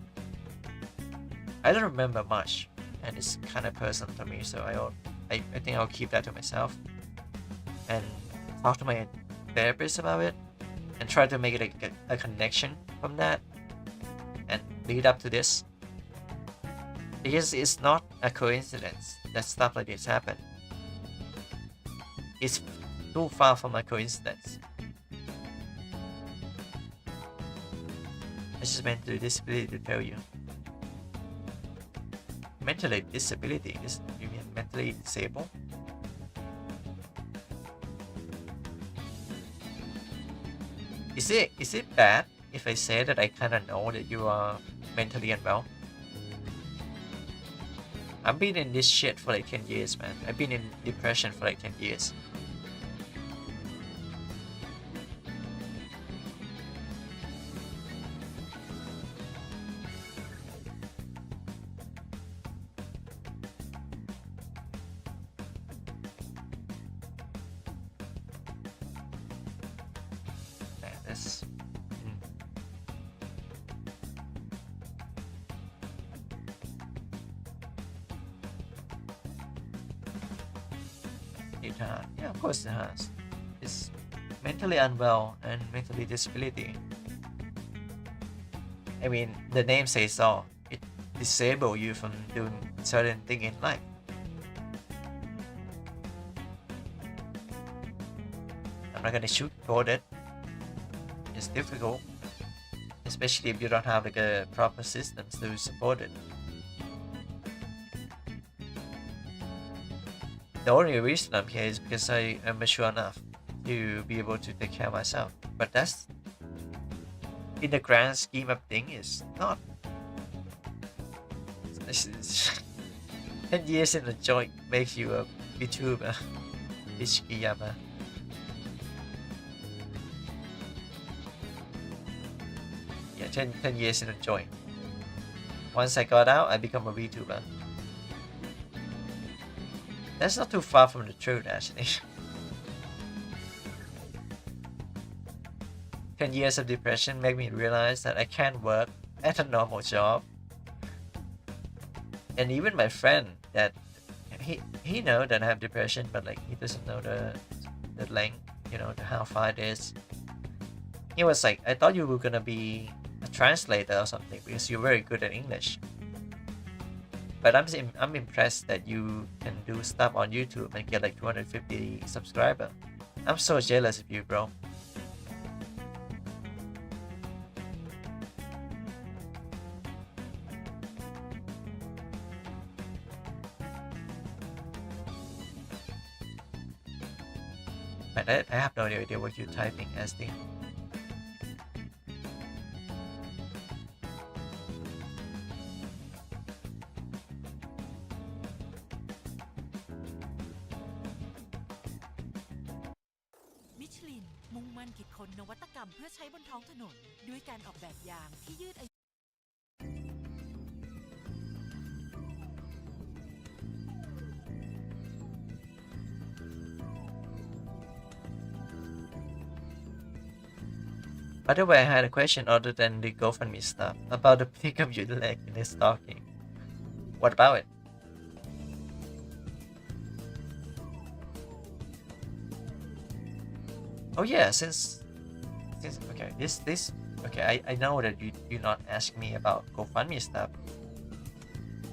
I don't remember much, and it's kind of personal to me, so I think I'll keep that to myself and talk to my therapist about it and try to make it a connection from that and lead up to this, because it's not a coincidence that stuff like this happen. It's too far from a coincidence. I just meant the disability to tell you. Mentally disability? You mean mentally disabled? Is it bad if I say that I kinda know that you are mentally unwell? I've been in this shit for like 10 years, man. I've been in depression for like 10 years. It has. Yeah, of course it has. It's mentally unwell and mentally disability. I mean, the name says all. It disables you from doing certain thing in life. I'm not gonna sugarcoat it. It's difficult, especially if you don't have like a proper system to support it. The only reason I'm here is because I am mature enough to be able to take care of myself. But that's, in the grand scheme of things, is not. This is 10 years in the joint makes you a VTuber. Ishikiyama. Yeah, 10 years in the joint. Once I got out, I become a VTuber. That's not too far from the truth, actually. 10 years of depression made me realize that I can't work at a normal job. And even my friend, that he know that I have depression, but like he doesn't know the length, how far it is. He was like, I thought you were gonna be a translator or something because you're very good at English. But I'm impressed that you can do stuff on YouTube and get like 250 subscribers. I'm so jealous of you, bro. But I have no idea what you're typing, SD.มิชลินมุ่งมั่นคิดค้นนวัตกรรมเพื่อใช้บนท้องถนนด้วยการออกแบบยางที่ยืดอายุ By the way, I had a question other than the GoFundMe stuff about the pick of your leg in the stocking. What about it? Oh yeah, since okay, this okay, I know that you do not ask me about GoFundMe stuff,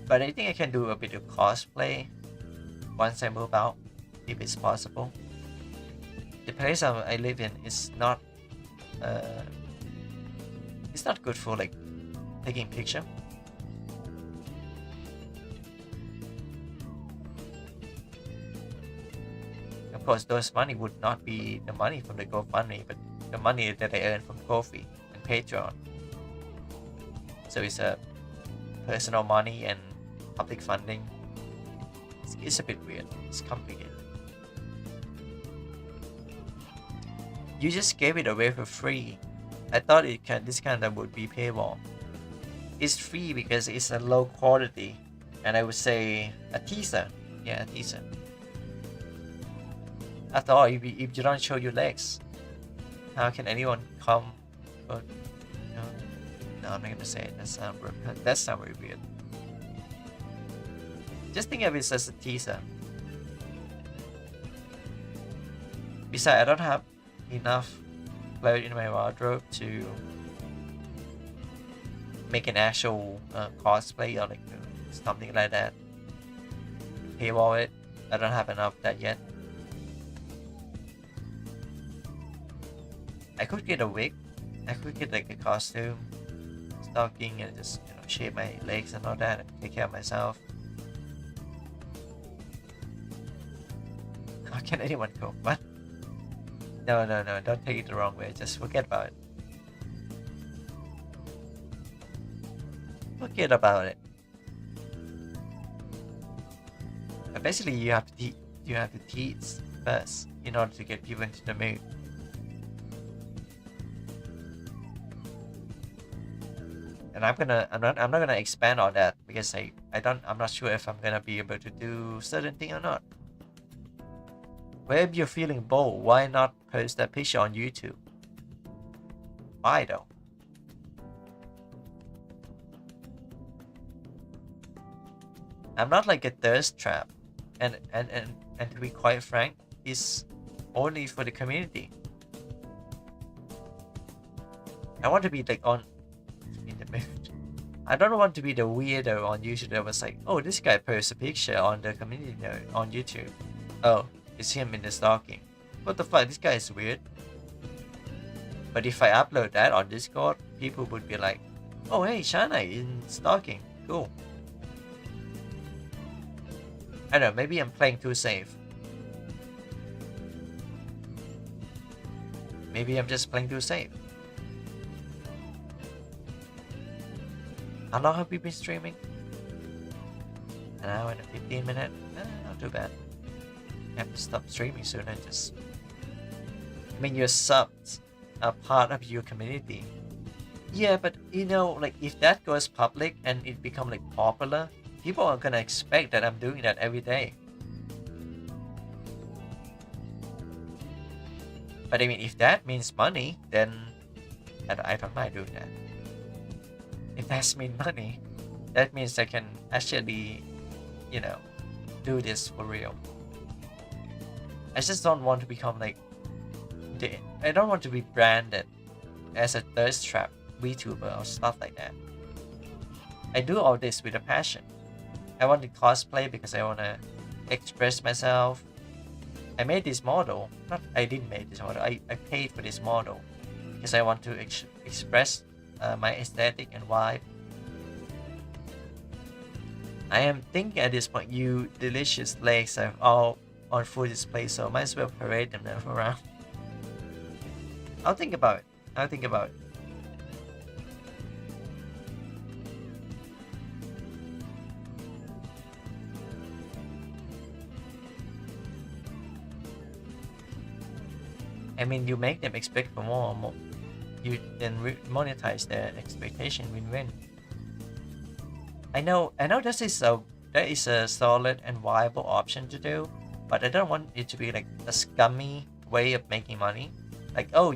but I think I can do a bit of cosplay once I move out, if it's possible. The place I live in is not it's not good for like taking picture. Of course, those money would not be the money from the GoFundMe, but the money that I earn from Ko-fi and Patreon. So it's a personal money and public funding. It's a bit weird. It's complicated. You just gave it away for free. I thought this kind of would be paywall. It's free because it's a low quality, and I would say a teaser. Yeah, a teaser. After all, if you don't show your legs, how can anyone come? But, no, I'm not gonna say it. That sounds very weird. Just think of it as a teaser. Besides, I don't have enough clothes in my wardrobe to make an actual cosplay or like something like that. Paywall it. I don't have enough of that yet. I could get a wig. I could get like a costume, stocking, and just shave my legs and all that, and take care of myself. How can anyone cook? What? No, don't take it the wrong way. Just forget about it. Forget about it. But basically, you have to tease first in order to get people into the mood. And I'm not gonna expand on that because I'm not sure if I'm gonna be able to do certain thing or not. Well, if you're feeling bold, why not post that picture on YouTube? Why though? I'm not like a thirst trap, and to be quite frank, it's only for the community. I want to be like in the mood. I don't want to be the weirdo on YouTube that was like, oh, this guy posts a picture on the community note on YouTube. Oh, it's him in the stocking. What the fuck? This guy is weird. But if I upload that on Discord, people would be like, oh, hey, Shana in stocking. Cool. I don't know, maybe I'm playing too safe. Maybe I'm just playing too safe. How long have we been streaming? An hour and 15 minutes? Not too bad. I have to stop streaming soon and just... I mean, your subs are part of your community. Yeah, but like if that goes public and it become like popular, people are gonna expect that I'm doing that every day. But I mean, if that means money, then I don't mind doing that. If that means money, that means I can actually, do this for real. I just don't want to become like, I don't want to be branded as a thirst trap VTuber or stuff like that. I do all this with a passion. I want to cosplay because I want to express myself. I made this model. I didn't make this model. I paid for this model because I want to express my aesthetic and vibe. I am thinking at this point, you delicious legs are all on full display, so I might as well parade them around. I'll think about it. I mean, you make them expect for more. You then monetize their expectation, win-win. I know that is a solid and viable option to do, but I don't want it to be like a scummy way of making money. Like, oh,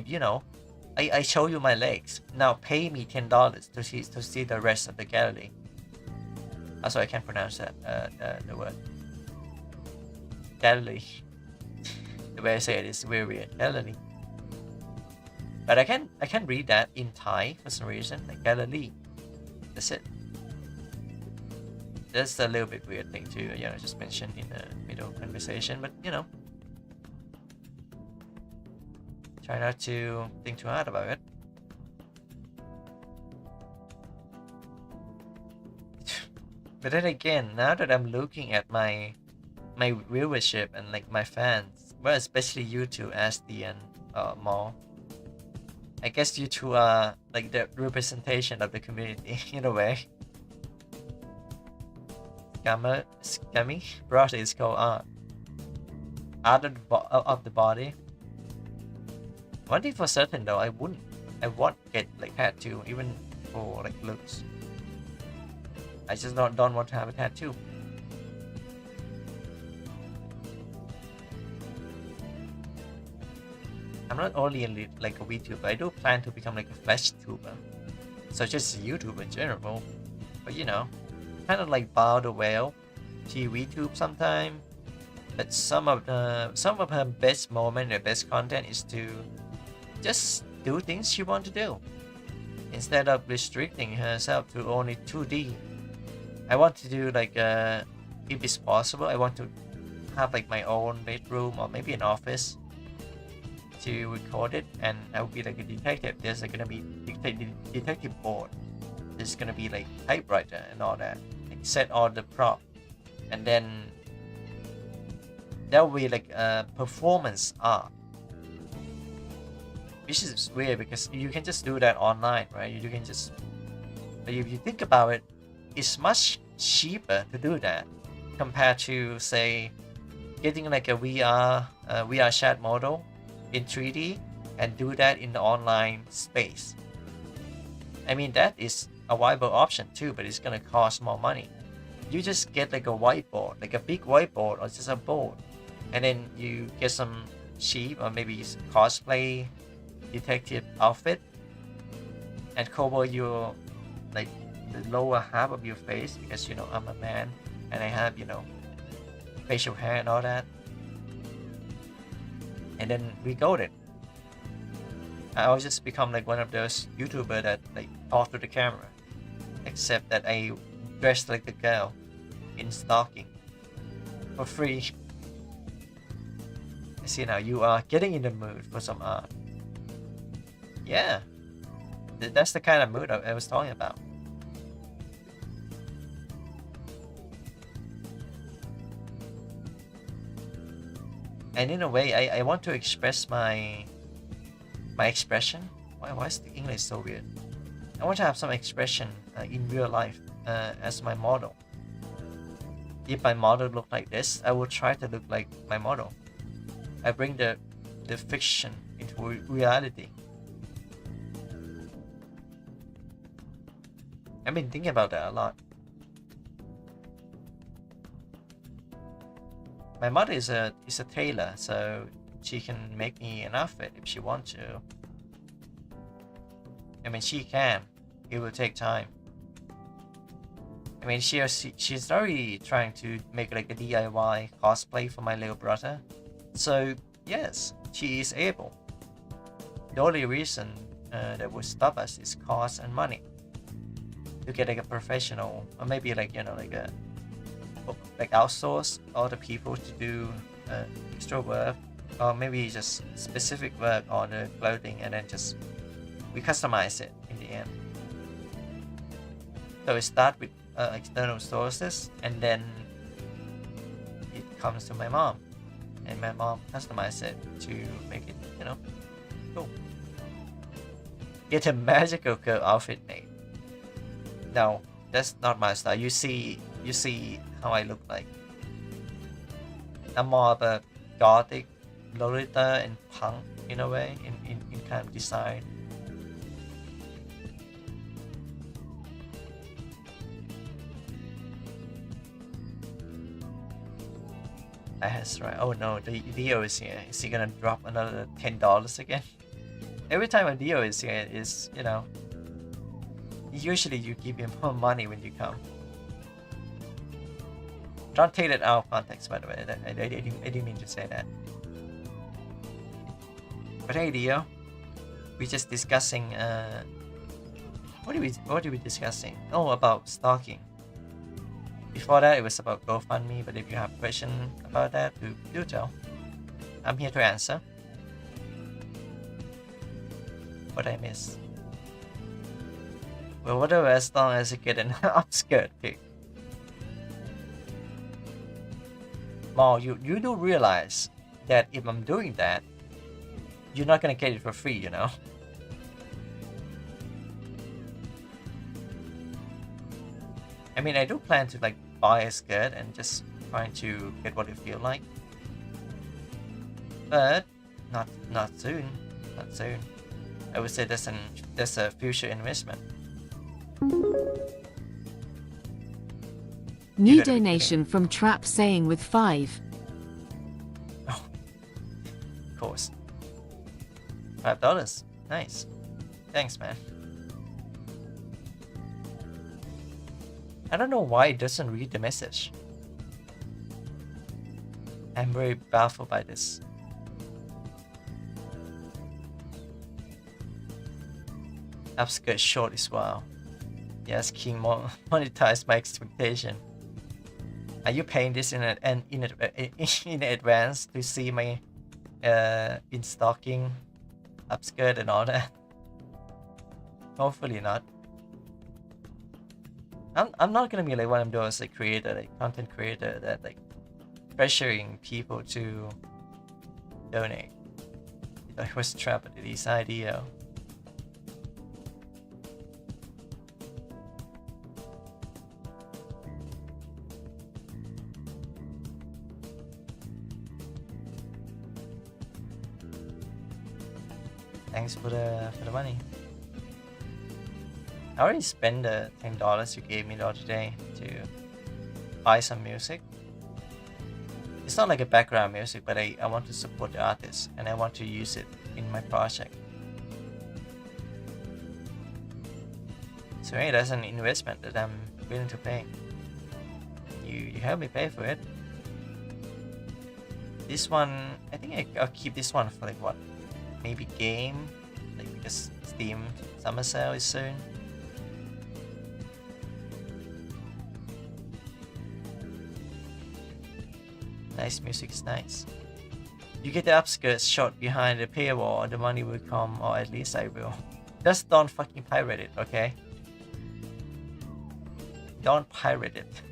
I show you my legs. Now pay me $10 to see the rest of the gallery. Also, I can't pronounce that the word gallery. The way I say it is very weird. Gallery. But I can read that in Thai for some reason, like gallery. That's it. That's a little bit weird thing to just mention in the middle conversation, but Try not to think too hard about it. But then again, now that I'm looking at my viewership and like my fans, well, especially you two, Asti and Maul, I guess you two are like the representation of the community in a way. Scammy brother is called art of the body. One thing for certain though, I won't get like tattoo even for like looks. I just don't want to have a tattoo. I'm not only like a VTuber, I do plan to become like a flash tuber. So just a YouTuber in general. But you know, kind of like Bow the Whale, TV tube sometime. But some of her best moment, her best content is to just do things she wants to do. Instead of restricting herself to only 2D. I want to do like if it's possible, I want to have like my own bedroom or maybe an office to record it, and I will be like a detective. There's like gonna be detective board. There's gonna be like typewriter and all that. Like set all the prop, and then there will be like a performance art, which is weird because you can just do that online, right? You can just, but if you think about it, it's much cheaper to do that compared to say getting like a VR chat model in 3D and do that in the online space. I mean, that is a viable option too, but it's gonna cost more money. You just get like a whiteboard, like a big whiteboard or just a board, and then you get some cheap or maybe cosplay detective outfit and cover your like the lower half of your face, because you know I'm a man and I have, you know, facial hair and all that, and then recode it. I'll just become like one of those YouTubers that like talk to the camera, except that I dress like the girl in stocking for free. I see now you are getting in the mood for some art. Yeah, that's the kind of mood I was talking about. And in a way, I want to express my expression. Why is the English so weird? I want to have some expression in real life as my model. If my model look like this, I will try to look like my model. I bring the fiction into reality. I've been thinking about that a lot. My mother is a tailor, so she can make me an outfit if she wants to. I mean, she can. It will take time. I mean, she's already trying to make like a DIY cosplay for my little brother. So yes, she is able. The only reason that would stop us is cost and money. To get like a professional, or maybe like, you know, like outsource all the people to do extra work, or maybe just specific work on the clothing, and then just we customize it in the end. So we start with external sources, and then it comes to my mom, and my mom customizes it to make it, you know, cool. Get a magical girl outfit made. No, that's not my style. You see how I look like. I'm more of a gothic, Lolita and punk in a way, in kind of design. That's right. Oh no, the Dio is here. Is he gonna drop another $10 again? Every time a Dio is here, is, you know, usually you give him more money when you come. Don't take it out of context, by the way. I didn't mean to say that. But hey, Dio, we're just discussing. What are we discussing? Oh, about stalking. Before that, it was about GoFundMe. But if you have a question about that, do tell. I'm here to answer. what I miss. Well, whatever, as long as you get an upskirt pick. Well, you do realize that if I'm doing that, you're not gonna get it for free, you know? I mean, I do plan to like buy a skirt and just trying to get what it feel like. But not soon. Not soon. I would say that's a future investment. New donation from Trap saying with 5. Oh, of course. $5. Nice. Thanks, man. I don't know why it doesn't read the message. I'm very baffled by this. Upskirt short as well. Yes, King monetized my expectation. Are you paying this in advance to see my in stocking upskirt and all that? Hopefully not. I'm not gonna be like one of those like creator, like content creator that like pressuring people to donate. I was trapped in this idea. Thanks for the money. I already spent the $10 you gave me the other day to buy some music. It's not like a background music, but I want to support the artist and I want to use it in my project. So hey, that's an investment that I'm willing to pay. You help me pay for it. This one, I think I'll keep this one for like what? Maybe game? Like because Steam summer sale is soon. Nice music is nice. You get the upskirts shot behind the paywall, the money will come, or at least I will. Just don't fucking pirate it, okay? Don't pirate it.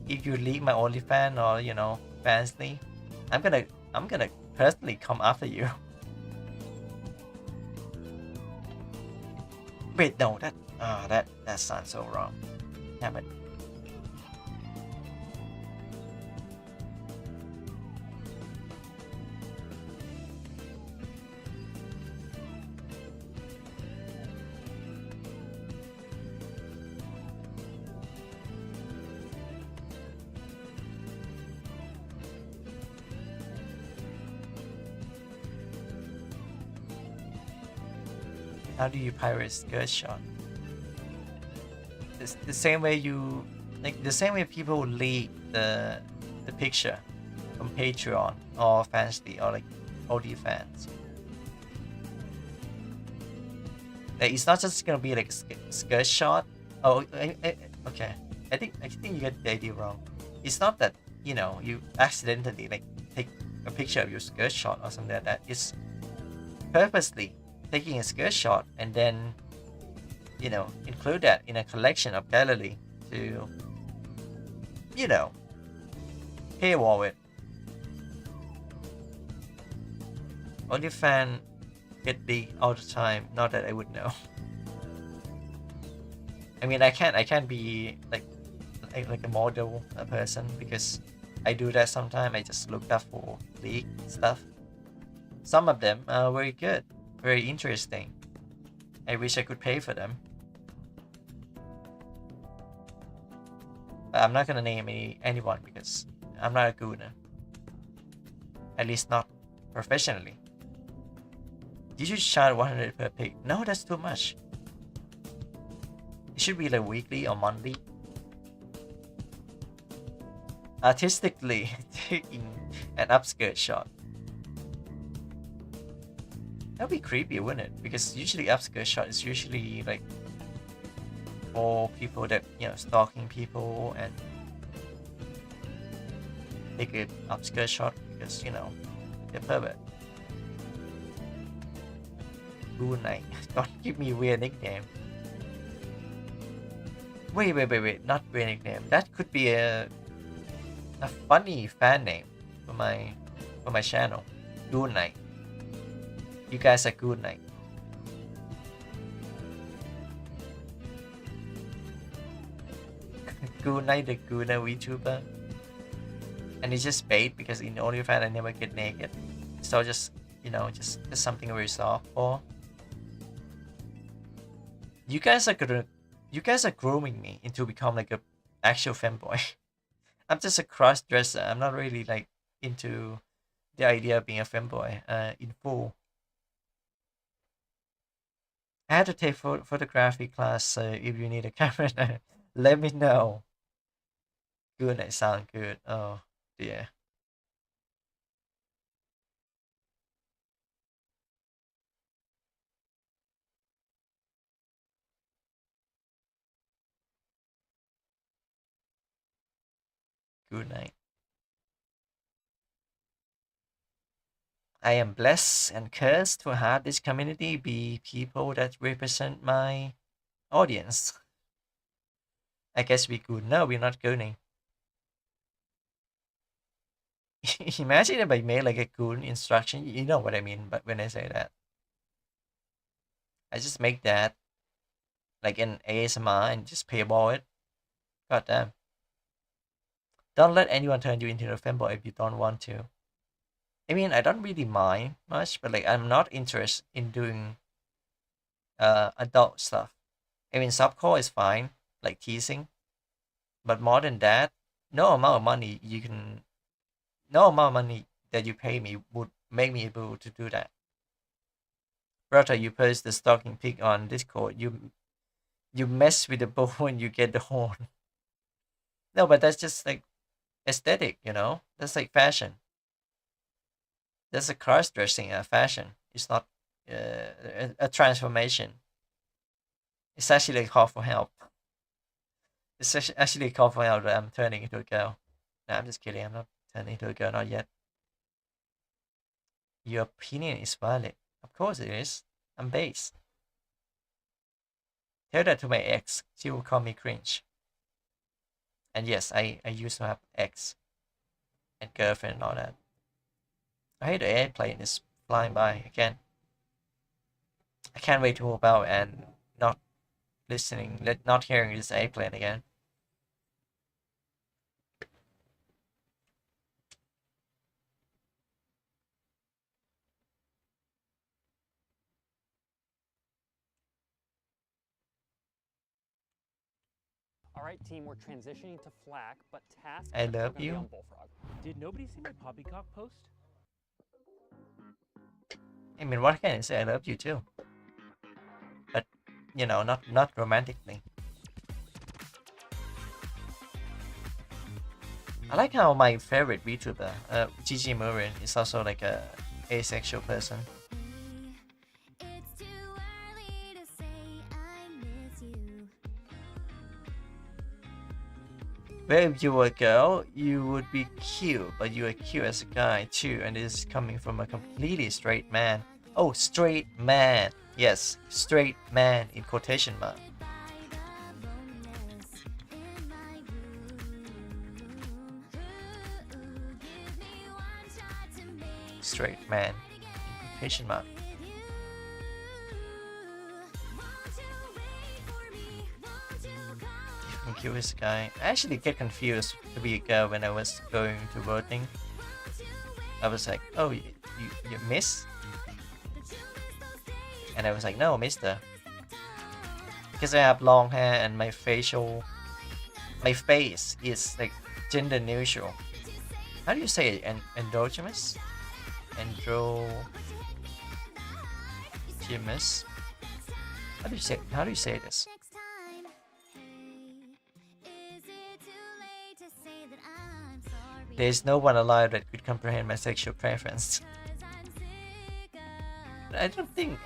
If you leak my OnlyFans or you know Fansly, I'm gonna personally come after you. Wait, no, that sounds so wrong. Damn it. How do you pirate skirt shot? It's the same way you like the same way people leak the picture from Patreon or Fansly or like OD fans. Like, it's not just gonna be like a skirt shot. Oh, okay. I think you get the idea wrong. It's not that you know you accidentally like take a picture of your skirt shot or something like that. It's purposely taking a skirt shot and then you know include that in a collection of gallery to you know paywall it. OnlyFans get big all the time, not that I would know. I mean I can't be like a model a person because I do that sometimes. I just look up for leak stuff. Some of them are very good, very interesting. I wish I could pay for them. But I'm not gonna name anyone because I'm not a gooner. At least not professionally. You should charge 100 per pic. No, that's too much. It should be like weekly or monthly. Artistically taking an upskirt shot. That'd be creepy, wouldn't it? Because usually upskirt shot is usually like for people that you know stalking people and take an upskirt shot because you know they're pervert. Good night. Don't give me weird nickname. Wait. Not weird nickname. That could be a funny fan name for my channel. Good night. You guys are good night. Good night, the good night VTuber. And it's just bait because in OnlyFans I never get naked. So just, just something very soft for. You guys are grooming me into become like a actual femboy. I'm just a cross dresser. I'm not really like into the idea of being a femboy in full. I had to take photography class, so if you need a camera, let me know. Good night sound good. Oh dear. Good night. I am blessed and cursed to have this community be people that represent my audience. I guess we could. No, we're not gooning. Imagine if I made like a goon instruction. You know what I mean, but when I say that, I just make that like an ASMR and just paywall it. God damn. Don't let anyone turn you into a femboy if you don't want to. I mean, I don't really mind much, but like I'm not interested in doing adult stuff. I mean, softcore is fine, like teasing, but more than that, no amount of money that you pay me would make me able to do that. Brother, you post the stalking pic on Discord. You mess with the bow and you get the horn. No, but that's just like aesthetic, That's like fashion. That's a cross-dressing fashion. It's not a transformation. It's actually a call for help. It's actually a call for help that I'm turning into a girl. No, I'm just kidding. I'm not turning into a girl, not yet. Your opinion is valid. Of course it is. I'm base. Tell that to my ex. She will call me cringe. And yes, I used to have ex and girlfriend and all that. I hate the airplane is flying by again. I can't wait to hop out and not hearing this airplane again. All right, team, we're transitioning to FLAC, but tasks I are still love gonna be you. on Bullfrog. Did nobody see my poppycock post? I mean, what can I say? I love you too. But, not romantically. I like how my favorite VTuber, GG Murin, is also like a asexual person. Where if you were a girl, you would be cute, but you are cute as a guy too, and this is coming from a completely straight man. Oh, straight man. Yes, straight man in quotation mark. Straight man in quotation mark. I'm curious guy. I actually get confused to be a girl when I was going to voting. I was like, oh, you miss? And I was like, no, mister. Because I have long hair and my face is like gender neutral. How do you say it? Androgynous? Androgynous? How do you say this? There is no one alive that could comprehend my sexual preference. I don't think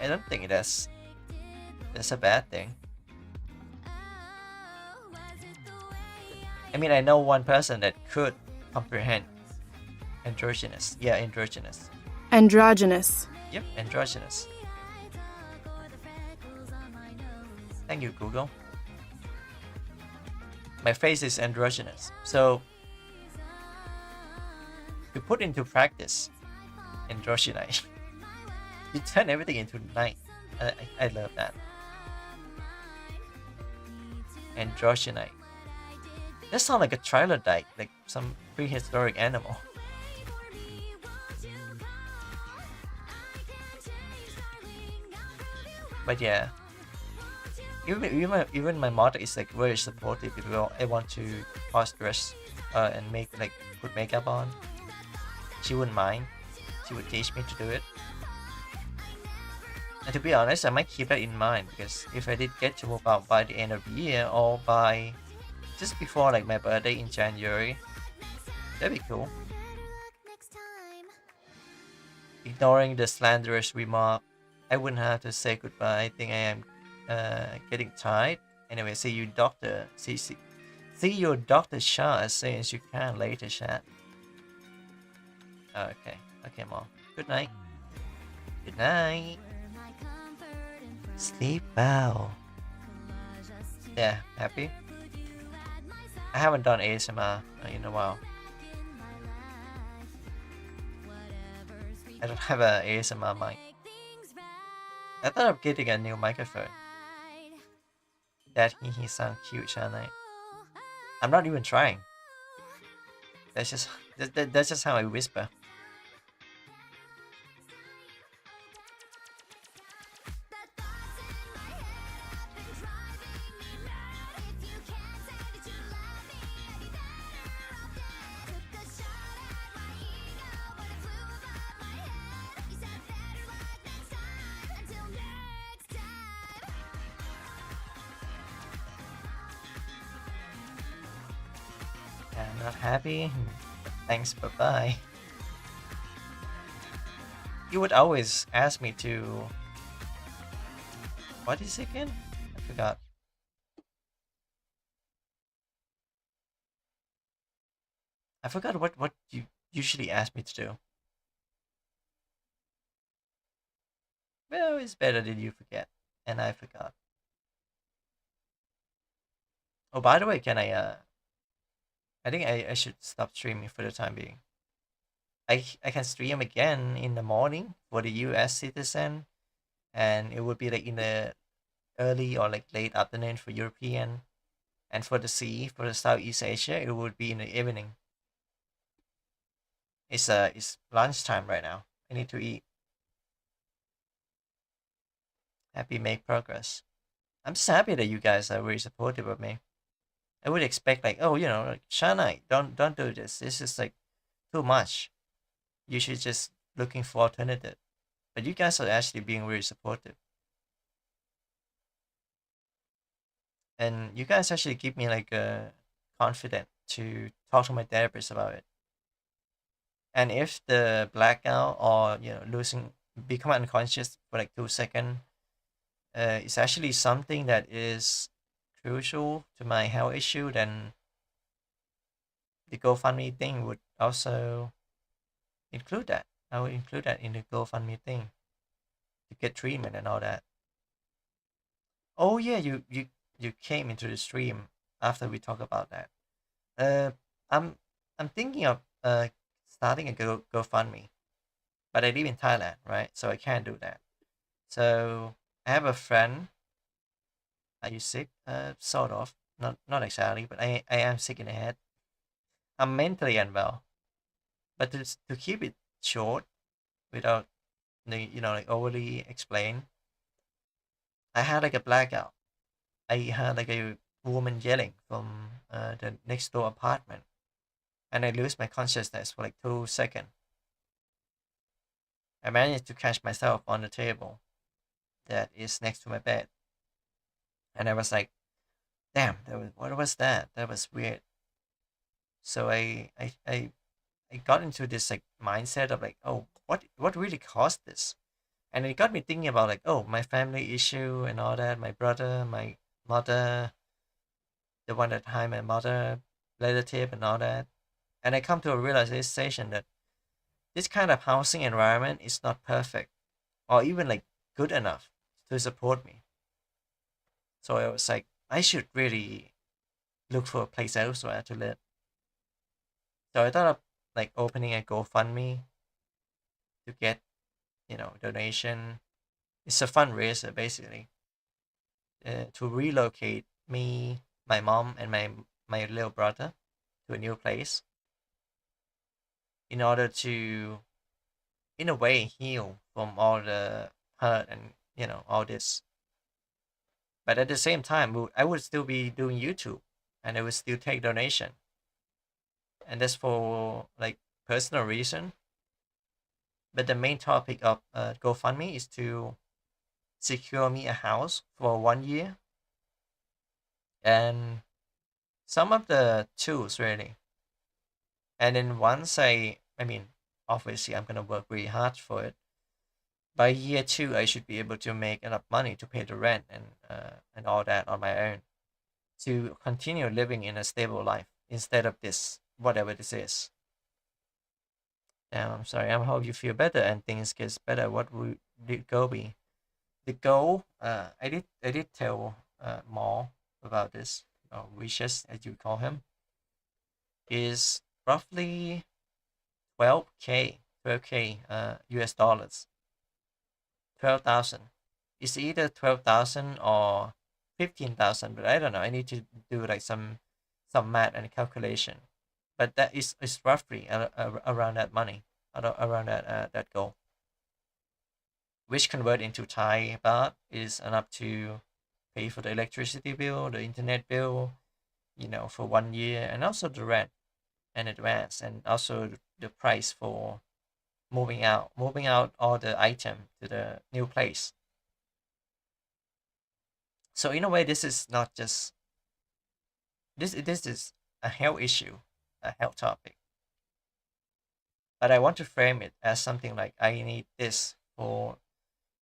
that's a bad thing. I mean, I know one person that could comprehend androgynous. Yeah, androgynous. Androgynous. Yep, androgynous. Thank you, Google. My face is androgynous, so to put into practice androgyny, you turn everything into night. I love that. Androgyny. That sounds like a trilodite, like some prehistoric animal. But yeah, even my mother is like very supportive. If I want to cross dress and put makeup on, she wouldn't mind. She would teach me to do it. And to be honest, I might keep that in mind, because if I did get to move out by the end of the year or by just before like my birthday in January, that'd be cool. Ignoring the slanderous remark, I wouldn't have to say goodbye. I think I am getting tired. Anyway, see you, doctor. See your doctor, Shah, as soon as you can later, chat. Okay, mom. Good night. Good night. Sleep well. Yeah, happy? I haven't done ASMR in a while. I don't have an ASMR mic. I thought of getting a new microphone. That he sound cute, Shana. I'm not even trying. That's just how I whisper. I'm not happy. Thanks, bye-bye. You would always ask me to... What is it again? I forgot. I forgot what you usually ask me to do. Well, it's better that you forget. And I forgot. Oh, by the way, can I think I should stop streaming for the time being. I can stream again in the morning for the US citizen, and it would be like in the early or like late afternoon for European, and for the for the Southeast Asia, it would be in the evening. It's lunchtime right now. I need to eat. Happy make progress. I'm just happy that you guys are very supportive of me. I would expect like, oh, like, Shana, don't do this. This is like too much. You should just looking for alternative. But you guys are actually being very supportive. And you guys actually give me like confident to talk to my therapist about it. And if the blackout or become unconscious for like 2 seconds, it's actually something that is crucial to my health issue, then the GoFundMe thing would also include that. I will include that in the GoFundMe thing to get treatment and all that. Oh yeah, you came into the stream after we talk about that. I'm thinking of starting a GoFundMe, but I live in Thailand, right? So I can't do that. So I have a friend. Are you sick? Sort of. Not exactly, but I am sick in the head. I'm mentally unwell. But to keep it short, without like overly explain, I had like a blackout. I heard like a woman yelling from the next door apartment, and I lose my consciousness for like 2 seconds. I managed to catch myself on the table that is next to my bed, and I was like, "Damn, what was that? That was weird." So I got into this like mindset of like, oh, what really caused this? And it got me thinking about like, oh, my family issue and all that, my brother, my mother, the one that hired my mother, relative and all that. And I come to a realization that this kind of housing environment is not perfect or even like good enough to support me. So I was like, I should really look for a place elsewhere to live. So I thought of like opening a GoFundMe to get, donation. It's a fundraiser basically, to relocate me, my mom, and my little brother to a new place in order to, in a way, heal from all the hurt and all this. But at the same time, I would still be doing YouTube, and I would still take donation, and that's for like personal reason. But the main topic of GoFundMe is to secure me a house for 1 year, and some of the tools really. And then once I mean, obviously I'm gonna work really hard for it. By year 2, I should be able to make enough money to pay the rent and all that on my own, to continue living in a stable life instead of this, whatever this is. I'm sorry. I hope you feel better and things gets better. What would the goal be? The goal, I did tell more about this. Wishes, as you call him, is roughly 12k US dollars. 12,000. It's either 12,000 or 15,000, but I don't know. I need to do like some math and calculation. But that is roughly around that money, around that goal, which convert into Thai baht is enough to pay for the electricity bill, the internet bill, for 1 year, and also the rent in advance, and also the price for moving out all the item to the new place. So in a way, this is not just this is a health issue, a health topic. But I want to frame it as something like I need this for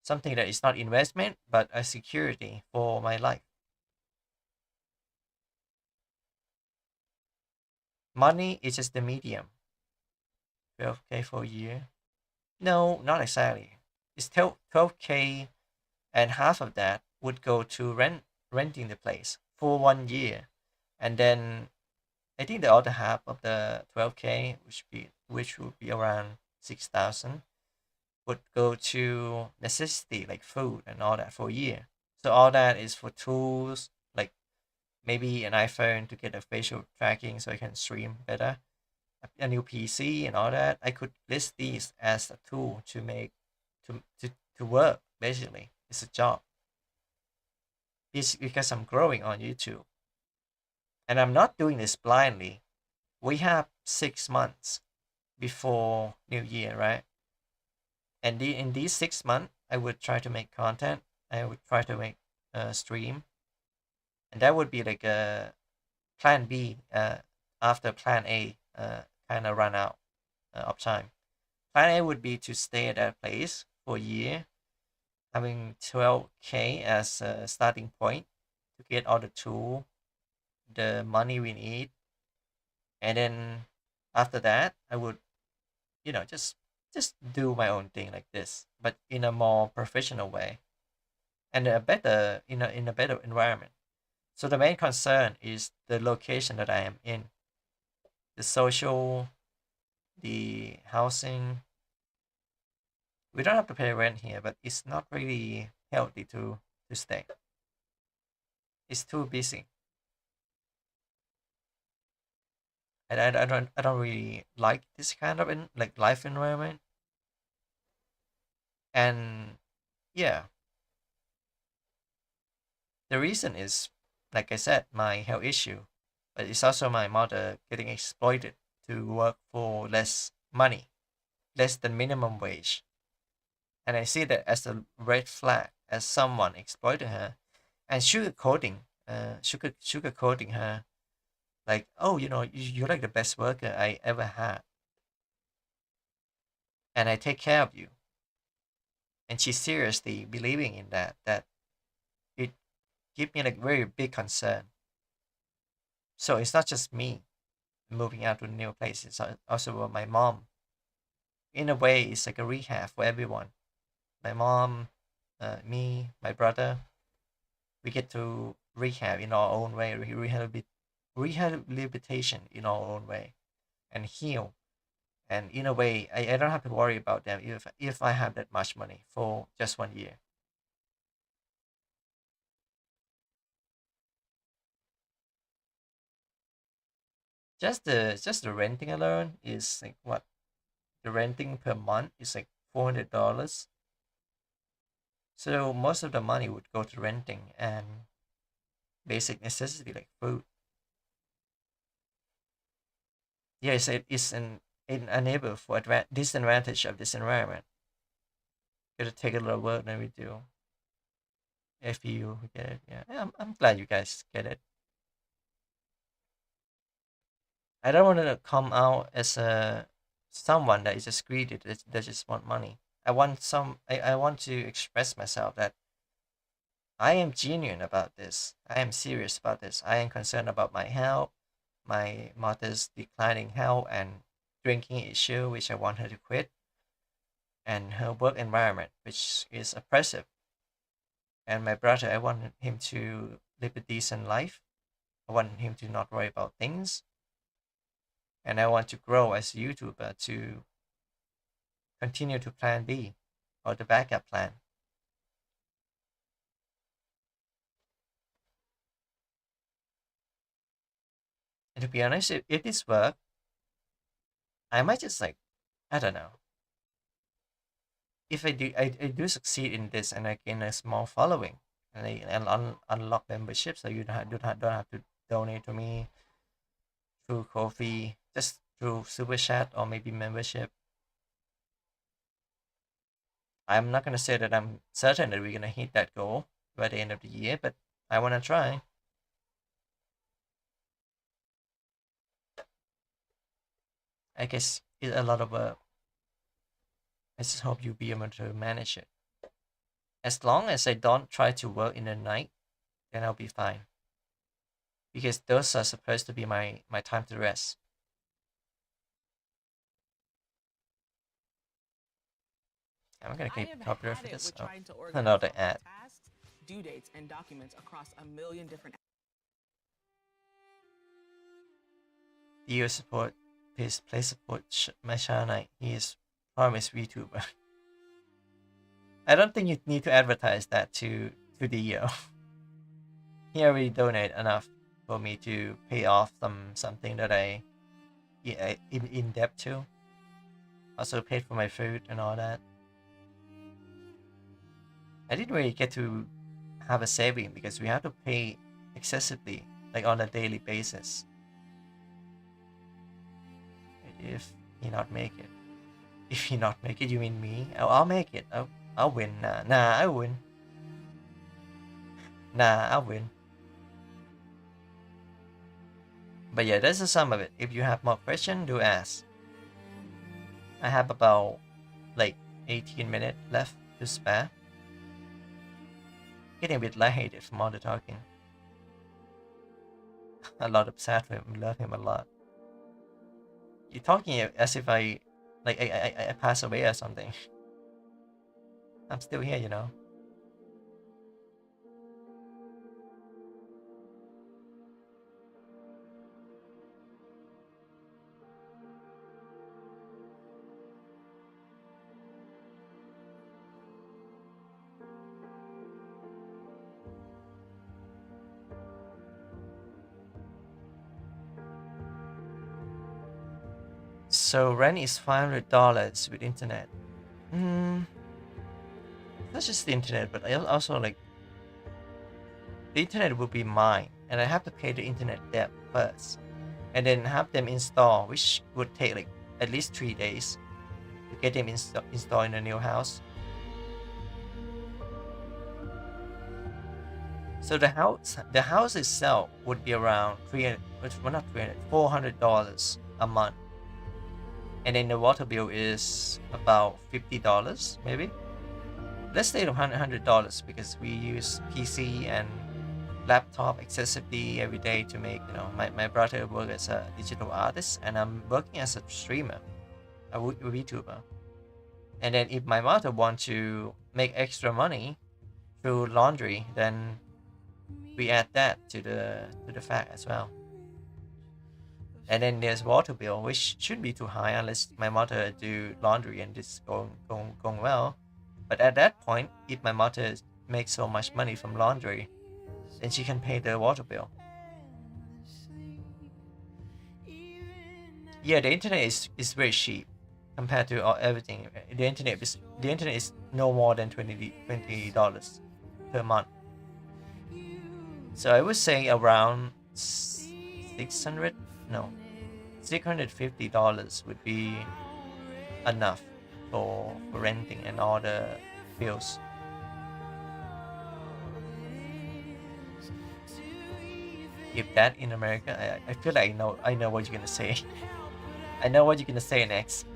something that is not investment but a security for my life. Money is just the medium. 12k for a year. No, not exactly. It's 12k, and half of that would go to renting the place for 1 year, and then I think the other half of the 12k, which would be around 6,000, would go to necessity like food and all that for a year. So all that is for tools, like maybe an iPhone to get a facial tracking so I can stream better, a new PC and all that. I could list these as a tool to make to work. Basically, it's a job. It's because I'm growing on YouTube, and I'm not doing this blindly. We have 6 months before New Year, right? And in these 6 months, I would try to make content. I would try to make a stream, and that would be like a plan B after plan A kind of run out of time. Plan A would be to stay at that place for a year, having 12k as a starting point to get all the tool, the money we need, and then after that, I would, just do my own thing like this, but in a more professional way, and a better in a better environment. So the main concern is the location that I am in, the social, the housing. We don't have to pay rent here, but it's not really healthy to stay. It's too busy. And I don't really like this kind of like life environment. And yeah, the reason is, like I said, my health issue, but it's also my mother getting exploited to work for less money, less than minimum wage. And I see that as a red flag, as someone exploiting her and sugarcoating her, like, oh, you're like the best worker I ever had, and I take care of you. And she's seriously believing in that it give me like very big concern. So it's not just me moving out to a new place, it's also my mom. In a way, it's like a rehab for everyone. My mom, me, my brother. we get to rehab in our own way, rehabilitation in our own way, and heal. And in a way, I don't have to worry about them if I have that much money for just 1 year. Just the renting alone is like what? The renting per month is like $400. So most of the money would go to renting and basic necessity like food. Yes, it is an enable for disadvantage of this environment. It'll take a lot of work than we do. If you get it, yeah. I'm glad you guys get it. I don't want to come out as a someone that is just greedy, that just want money. I want to express myself that I am genuine about this. I am serious about this. I am concerned about my health, my mother's declining health and drinking issue, which I want her to quit, and her work environment, which is oppressive. And my brother, I want him to live a decent life. I want him to not worry about things. And I want to grow as a YouTuber to continue to plan B or the backup plan. And to be honest, if this work, I might just like, I don't know. If I do succeed in this and I gain a small following and unlock membership, so you don't have to donate to me through Ko-fi, just through super chat or maybe membership. I'm not gonna say that I'm certain that we're gonna hit that goal by the end of the year, but I wanna try. I guess it's a lot of work. I just hope you'll be able to manage it. As long as I don't try to work in the night, then I'll be fine. Because those are supposed to be my time to rest. I'm gonna keep a copy of this. Oh, another ad. Tasks, due dates, and documents across a million different. Dio support, please play support my channel. He is promised VTuber. I don't think you need to advertise that to Dio. He already donated enough for me to pay off something that I in debt to. Also paid for my food and all that. I didn't really get to have a saving because we have to pay excessively, like on a daily basis. If he not make it. If he not make it, you mean me? I'll make it. I'll win. Nah, I win. Nah, I'll win. But yeah, that's the sum of it. If you have more questions, do ask. I have about like 18 minutes left to spare. Getting a bit lightheaded from all the talking. A lot upset with him, love him a lot. You're talking as if I pass away or something. I'm still here, you know. So rent is $500 with internet. Not just the internet, but I also like the internet will be mine, and I have to pay the internet debt first, and then have them install, which would take like at least 3 days to get them installed in a new house. So the house itself would be around $400 a month. And then the water bill is about $50, maybe. Let's say $100 because we use PC and laptop excessively every day to make, my brother works as a digital artist and I'm working as a streamer, a VTuber. And then if my mother wants to make extra money through laundry, then we add that to the fact as well. And then there's water bill, which shouldn't be too high unless my mother do laundry and it's going well. But at that point, if my mother makes so much money from laundry, then she can pay the water bill. Yeah, the internet is very cheap compared to everything. The internet is no more than $20 per month. So I would say around $650 would be enough for renting and all the bills. If that in America, I feel like I know what you're gonna say. I know what you're gonna say next.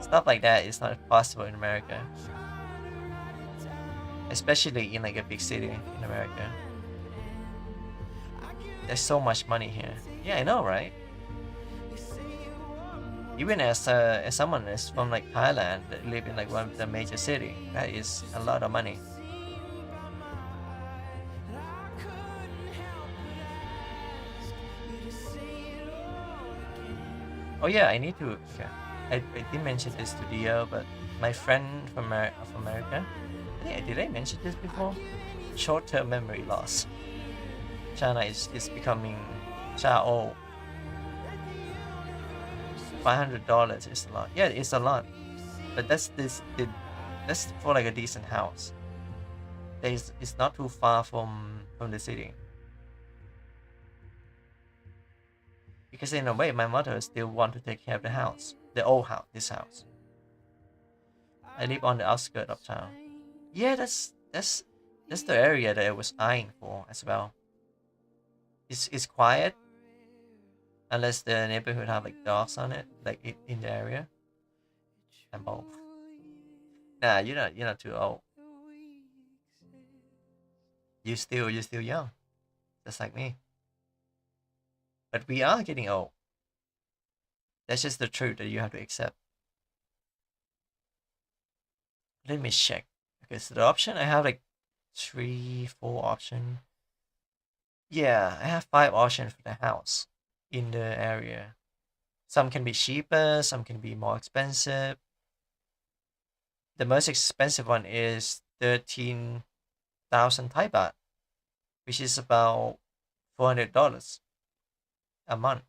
Stuff like that is not possible in America, especially in like a big city in America. There's so much money here. Yeah, I know, right? Even as someone is from like Thailand that live in like one of the major city, that is a lot of money. Oh yeah, I need to. Okay. I didn't mention this to Dio, but my friend from America. Did I mention this before? Short-term memory loss. China is becoming old. $500 is a lot. Yeah, it's a lot, but that's for like a decent house. It's not too far from the city. Because in a way, my mother still want to take care of the house, the old house, this house. I live on the outskirts of town. Yeah, that's the area that I was eyeing for as well. It's quiet, unless the neighborhood have like dogs on it, like in the area. I'm old. Nah, you're not too old. You're still young, just like me. But we are getting old. That's just the truth that you have to accept. Let me check. Okay, so the option I have like 3, 4 option. Yeah, I have 5 options for the house in the area. Some can be cheaper, some can be more expensive. The most expensive one is 13,000 Thai baht, which is about $400 a month.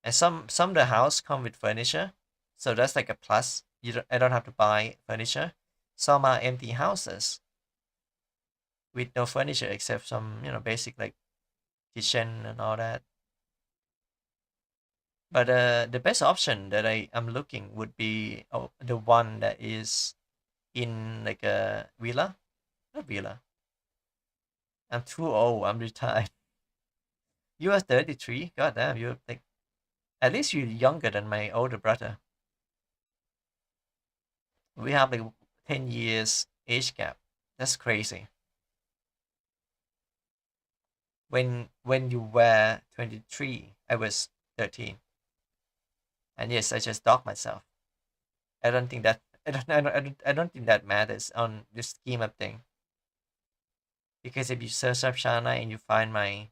And some of the house come with furniture, so that's like a plus. I don't have to buy furniture. Some are empty houses with no furniture except some basic like kitchen and all that. But the best option that I am looking would be the one that is in like a villa, not villa. I'm too old. I'm retired. You are 33. God damn, you're like at least you're younger than my older brother. We have like 10 years age gap. That's crazy. When you were 23, I was 13. And yes, I just docked myself. I don't think that I don't think that matters on the scheme of thing. Because if you search up China and you find my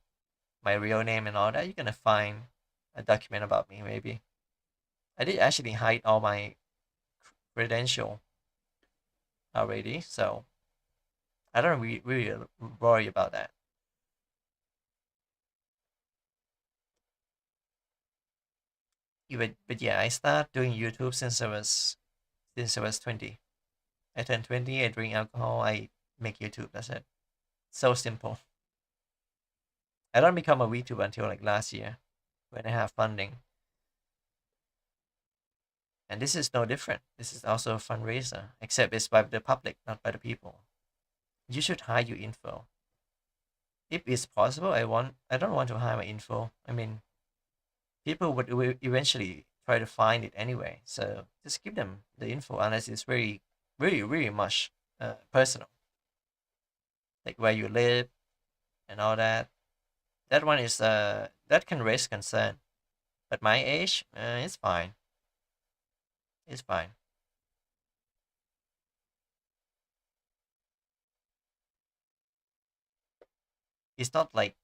real name and all that, you're gonna find a document about me maybe. I did actually hide all my credential already, so I don't really worry about that. But yeah, I started doing YouTube since I was 20. I turned 20, I drink alcohol, I make YouTube, that's it. So simple. I don't become a VTuber until like last year when I have funding. And this is no different. This is also a fundraiser, except it's by the public, not by the people. You should hide your info. If it's possible, I don't want to hide my info. I mean, people would eventually try to find it anyway. So just give them the info unless it's very, really, really much personal, like where you live and all that. That one is that can raise concern. But my age, it's fine. It's fine. it's not like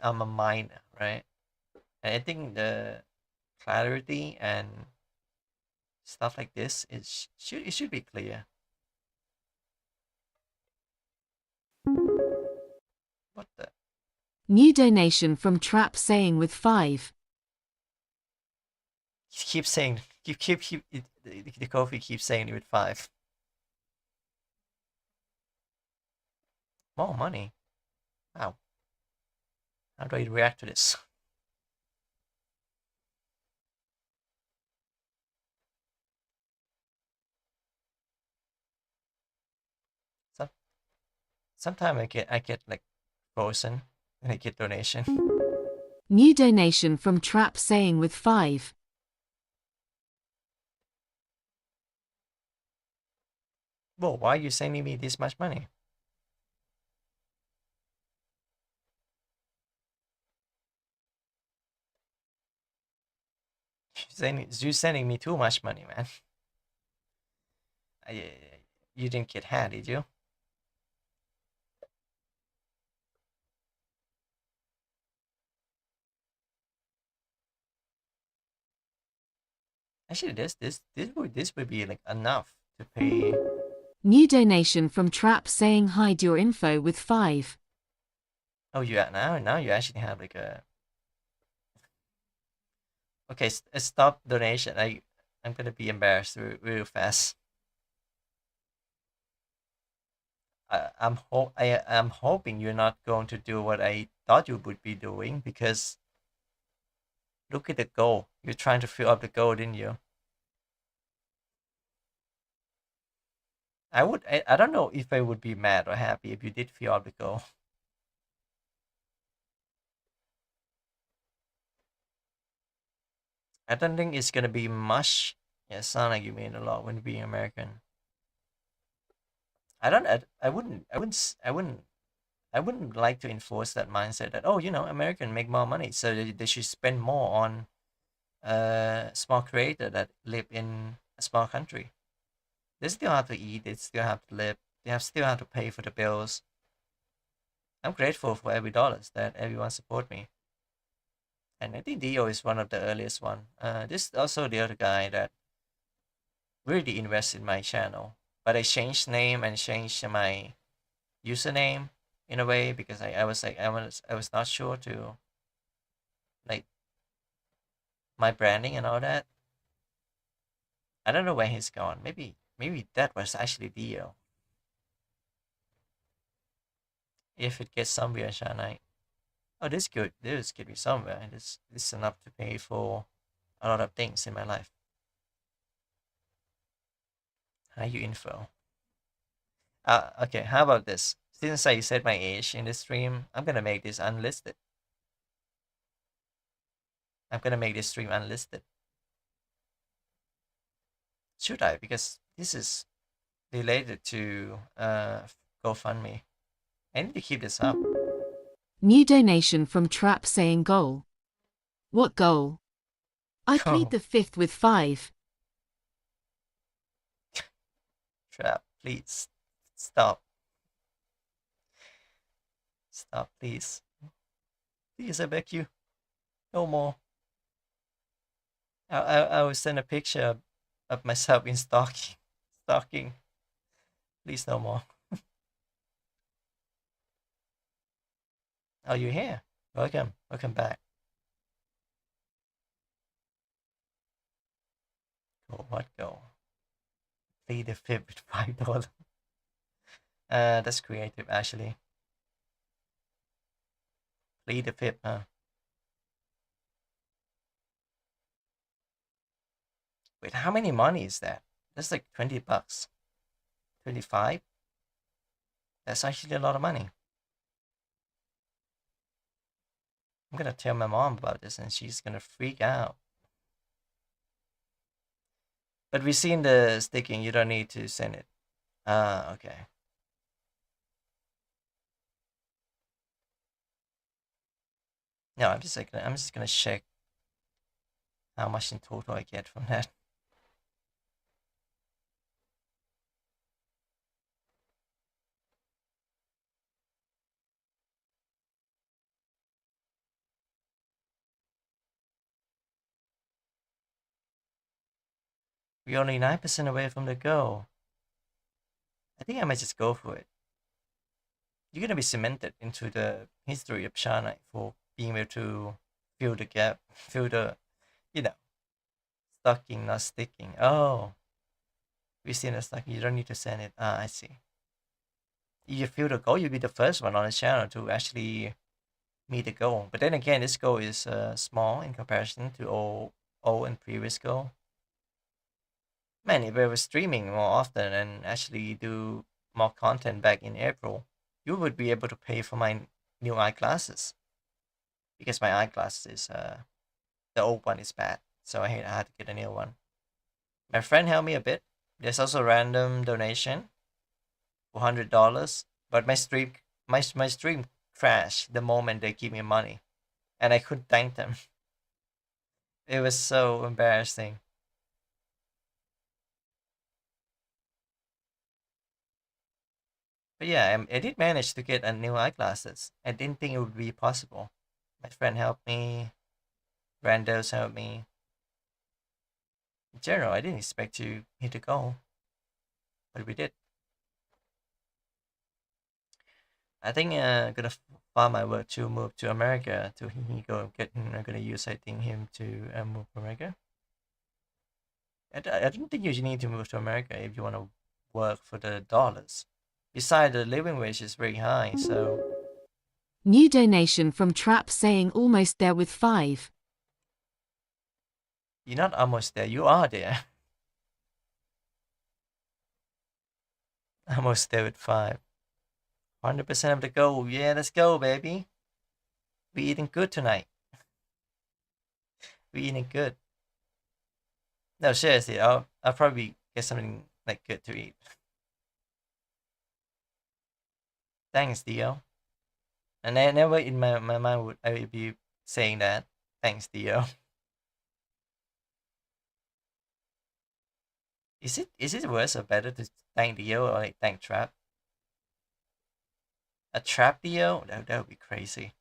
I'm a minor, right? And I think the clarity and stuff like this it should be clear. What the? New donation from Trap saying with 5. Keep saying keep the coffee keeps saying it with 5. More money. Wow. How do I react to this? Some Sometimes I get like frozen and I get donation. New donation from Trap saying with 5. Whoa, why are you sending me this much money? You sending me too much money, man. I, you didn't get hacked, did you? Actually, this would be like enough to pay. New donation from Trap saying hide your info with 5. Oh, now you actually have like a. Okay, stop donation. I'm gonna be embarrassed real fast. I'm hoping you're not going to do what I thought you would be doing, because look at the goal. You're trying to fill up the goal, didn't you? I don't know if I would be mad or happy if you did fill up the goal. I don't think it's gonna be much. Yeah, it sound like you mean a lot when being American. I don't. I wouldn't like to enforce that mindset that, oh, American make more money, so they should spend more on small creator that live in a small country. They still have to eat. They still have to live. Still have to pay for the bills. I'm grateful for every dollars that everyone support me. And I think Dio is one of the earliest one. This is also the other guy that really invest in my channel. But I changed name and changed my username in a way, because I was like I was not sure to like my branding and all that. I don't know where he's gone. Maybe that was actually Dio. If it gets somewhere, Shanai. Oh, this could be somewhere. This is enough to pay for a lot of things in my life. How you info? Okay, how about this? Since I said my age in this stream, I'm gonna make this unlisted. I'm gonna make this stream unlisted. Should I? Because this is related to GoFundMe. I need to keep this up. New donation from Trap saying goal. What goal? I plead Go, the 5th with 5. Trap, please stop. Stop, please. Please, I beg you. No more. I will send a picture of myself in stocking. Stocking. Please, no more. Oh, you're here. Welcome. Welcome back. Go, what go? Plead the 5th with $5. That's creative, actually. Plead the 5th, huh? Wait, how many money is that? That's like $20. 25? That's actually a lot of money. I'm gonna tell my mom about this and she's gonna freak out. But we've seen the sticking, you don't need to send it. Ah, okay. No, I'm just gonna check how much in total I get from that. We're only 9% away from the goal. I think I might just go for it. You're gonna be cemented into the history of China for being able to fill the gap, fill the, you know, stocking, not sticking. Oh, we see the stocking. You don't need to send it. Ah, I see. If you fill the goal, you'll be the first one on the channel to actually meet the goal. But then again, this goal is small in comparison to all and previous goal. Man, if I was streaming more often and actually do more content back in April, you would be able to pay for my new eyeglasses. Because my eyeglasses, the old one is bad, so I had to get a new one. My friend helped me a bit. There's also random donation for $100, but my stream crashed the moment they give me money, and I couldn't thank them. It was so embarrassing. But yeah, I did manage to get a new eyeglasses. I didn't think it would be possible. My friend helped me. Randos helped me. In general, I didn't expect to hit the goal, but we did. I think I'm gonna find my work to move to America. To he go get. I'm gonna use I think him to move to America. I don't think you need to move to America if you want to work for the dollars. Besides, the living wage is very high, so New donation from Trap saying almost there with 5. you're not almost there. You are there. Almost there with 5. 100% of the goal. Yeah, let's go, baby. We eating good tonight. We eating good. No, seriously, I'll probably get something like good to eat. Thanks, Dio. And I never in my mind would I would be saying that. Thanks, Dio. Is it worse or better to thank Dio or like thank Trap? A Trap Dio? That would be crazy.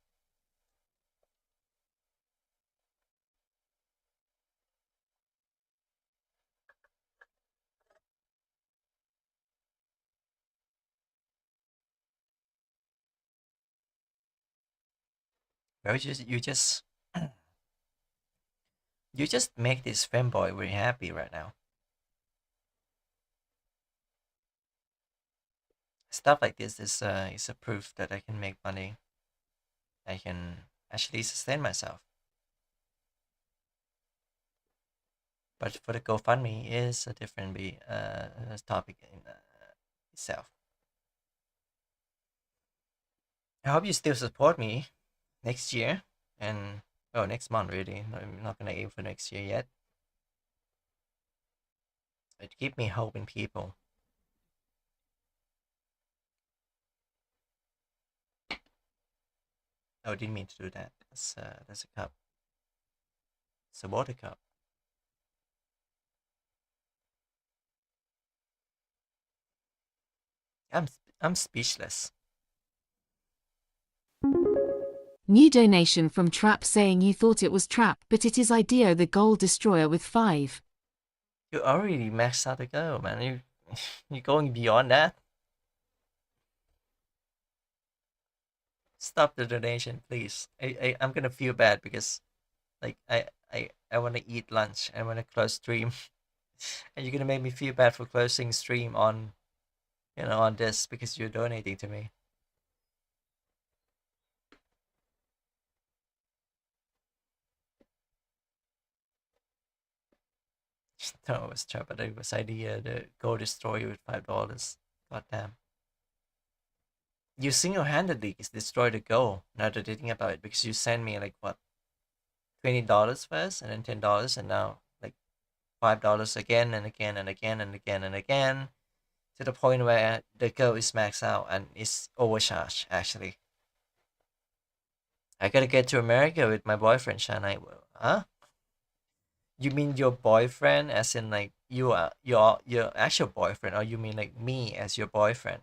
Bro, you just make this fanboy very happy right now. Stuff like this is a proof that I can make money. I can actually sustain myself. But for the GoFundMe is a different topic in itself. I hope you still support me next year and next month really. I'm not gonna aim for next year yet. It keep me hope in people. Oh, didn't mean to do that. That's a cup. It's a water cup. I'm speechless. New donation from Trap saying you thought it was Trap, but it is Ideo the goal destroyer with 5. You already maxed out the goal, man. You're going beyond that. Stop the donation, please. I'm gonna feel bad because, like, I want to eat lunch. I want to close stream, and you're gonna make me feel bad for closing stream on, on this because you're donating to me. No, it was trap, but it was idea to go destroy you with $5. God damn. You single-handedly destroyed the goal. Now that I think about it, because you sent me like what, $20 first, and then $10, and now like $5 again and again and again and again and again, to the point where the goal is maxed out and is overcharged. Actually, I gotta get to America with my boyfriend, Shana. Huh? You mean your boyfriend, as in like you are your actual boyfriend, or you mean like me as your boyfriend?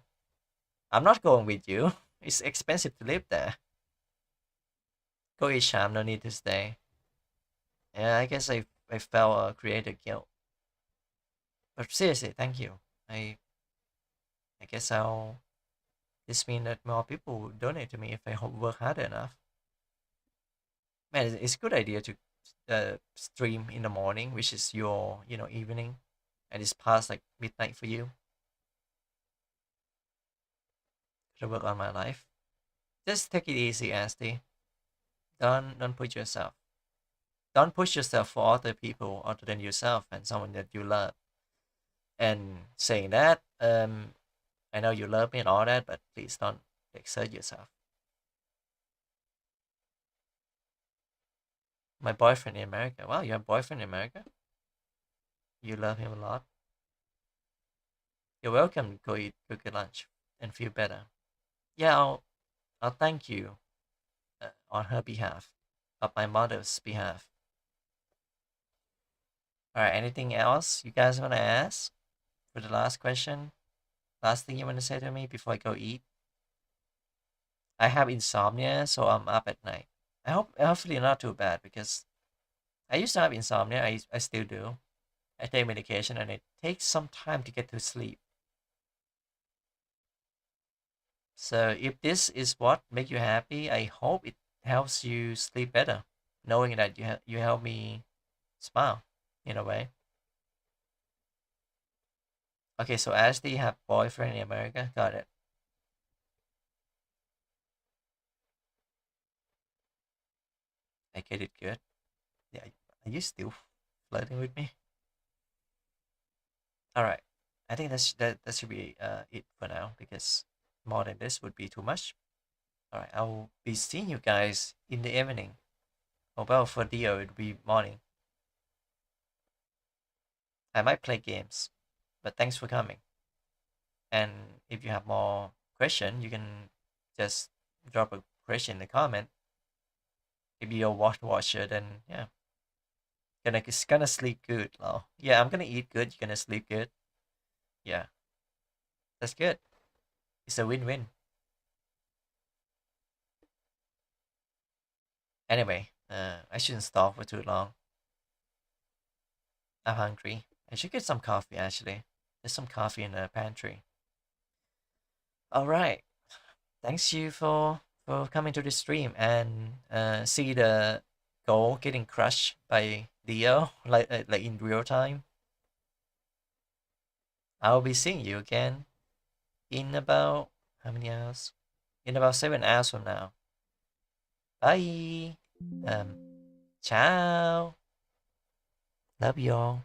I'm not going with you. It's expensive to live there. Go Isham, no need to stay. Yeah, I guess I felt creative guilt. But seriously, thank you. I guess this mean that more people will donate to me if I work hard enough. Man, it's a good idea to stream in the morning, which is your evening, and it's past like midnight for you. To work on my life. Just take it easy, Asti. Don't push yourself. Don't push yourself for other people other than yourself and someone that you love. And saying that, I know you love me and all that, but please don't exert yourself. My boyfriend in America. Wow, you have a boyfriend in America? You love him a lot? You're welcome. Go get lunch and feel better. Yeah, I'll thank you on her behalf, of my mother's behalf. All right, anything else you guys want to ask for the last question? Last thing you want to say to me before I go eat? I have insomnia, so I'm up at night. Hopefully not too bad because I used to have insomnia. I still do. I take medication and it takes some time to get to sleep. So if this is what make you happy, I hope it helps you sleep better, knowing that you help me smile in a way. Okay, so Ashley have boyfriend in America. Got it. I get it good. Yeah, are you still flirting with me? All right. I think that should be it for now because more than this would be too much. All right, I'll be seeing you guys in the evening. Oh, well, for Dio, it'll be morning. I might play games, but thanks for coming. And if you have more question, you can just drop a question in the comment. If you're a watcher, then yeah, gonna sleep good. Oh, yeah, I'm gonna eat good. You're gonna sleep good. Yeah, that's good. It's a win-win. Anyway, I shouldn't stop for too long. I'm hungry. I should get some coffee actually. There's some coffee in the pantry. All right. Thanks you for coming to the stream and see the goal getting crushed by Leo like in real time. I'll be seeing you again in about how many hours? In about 7 hours from now. Bye. Ciao. Love y'all.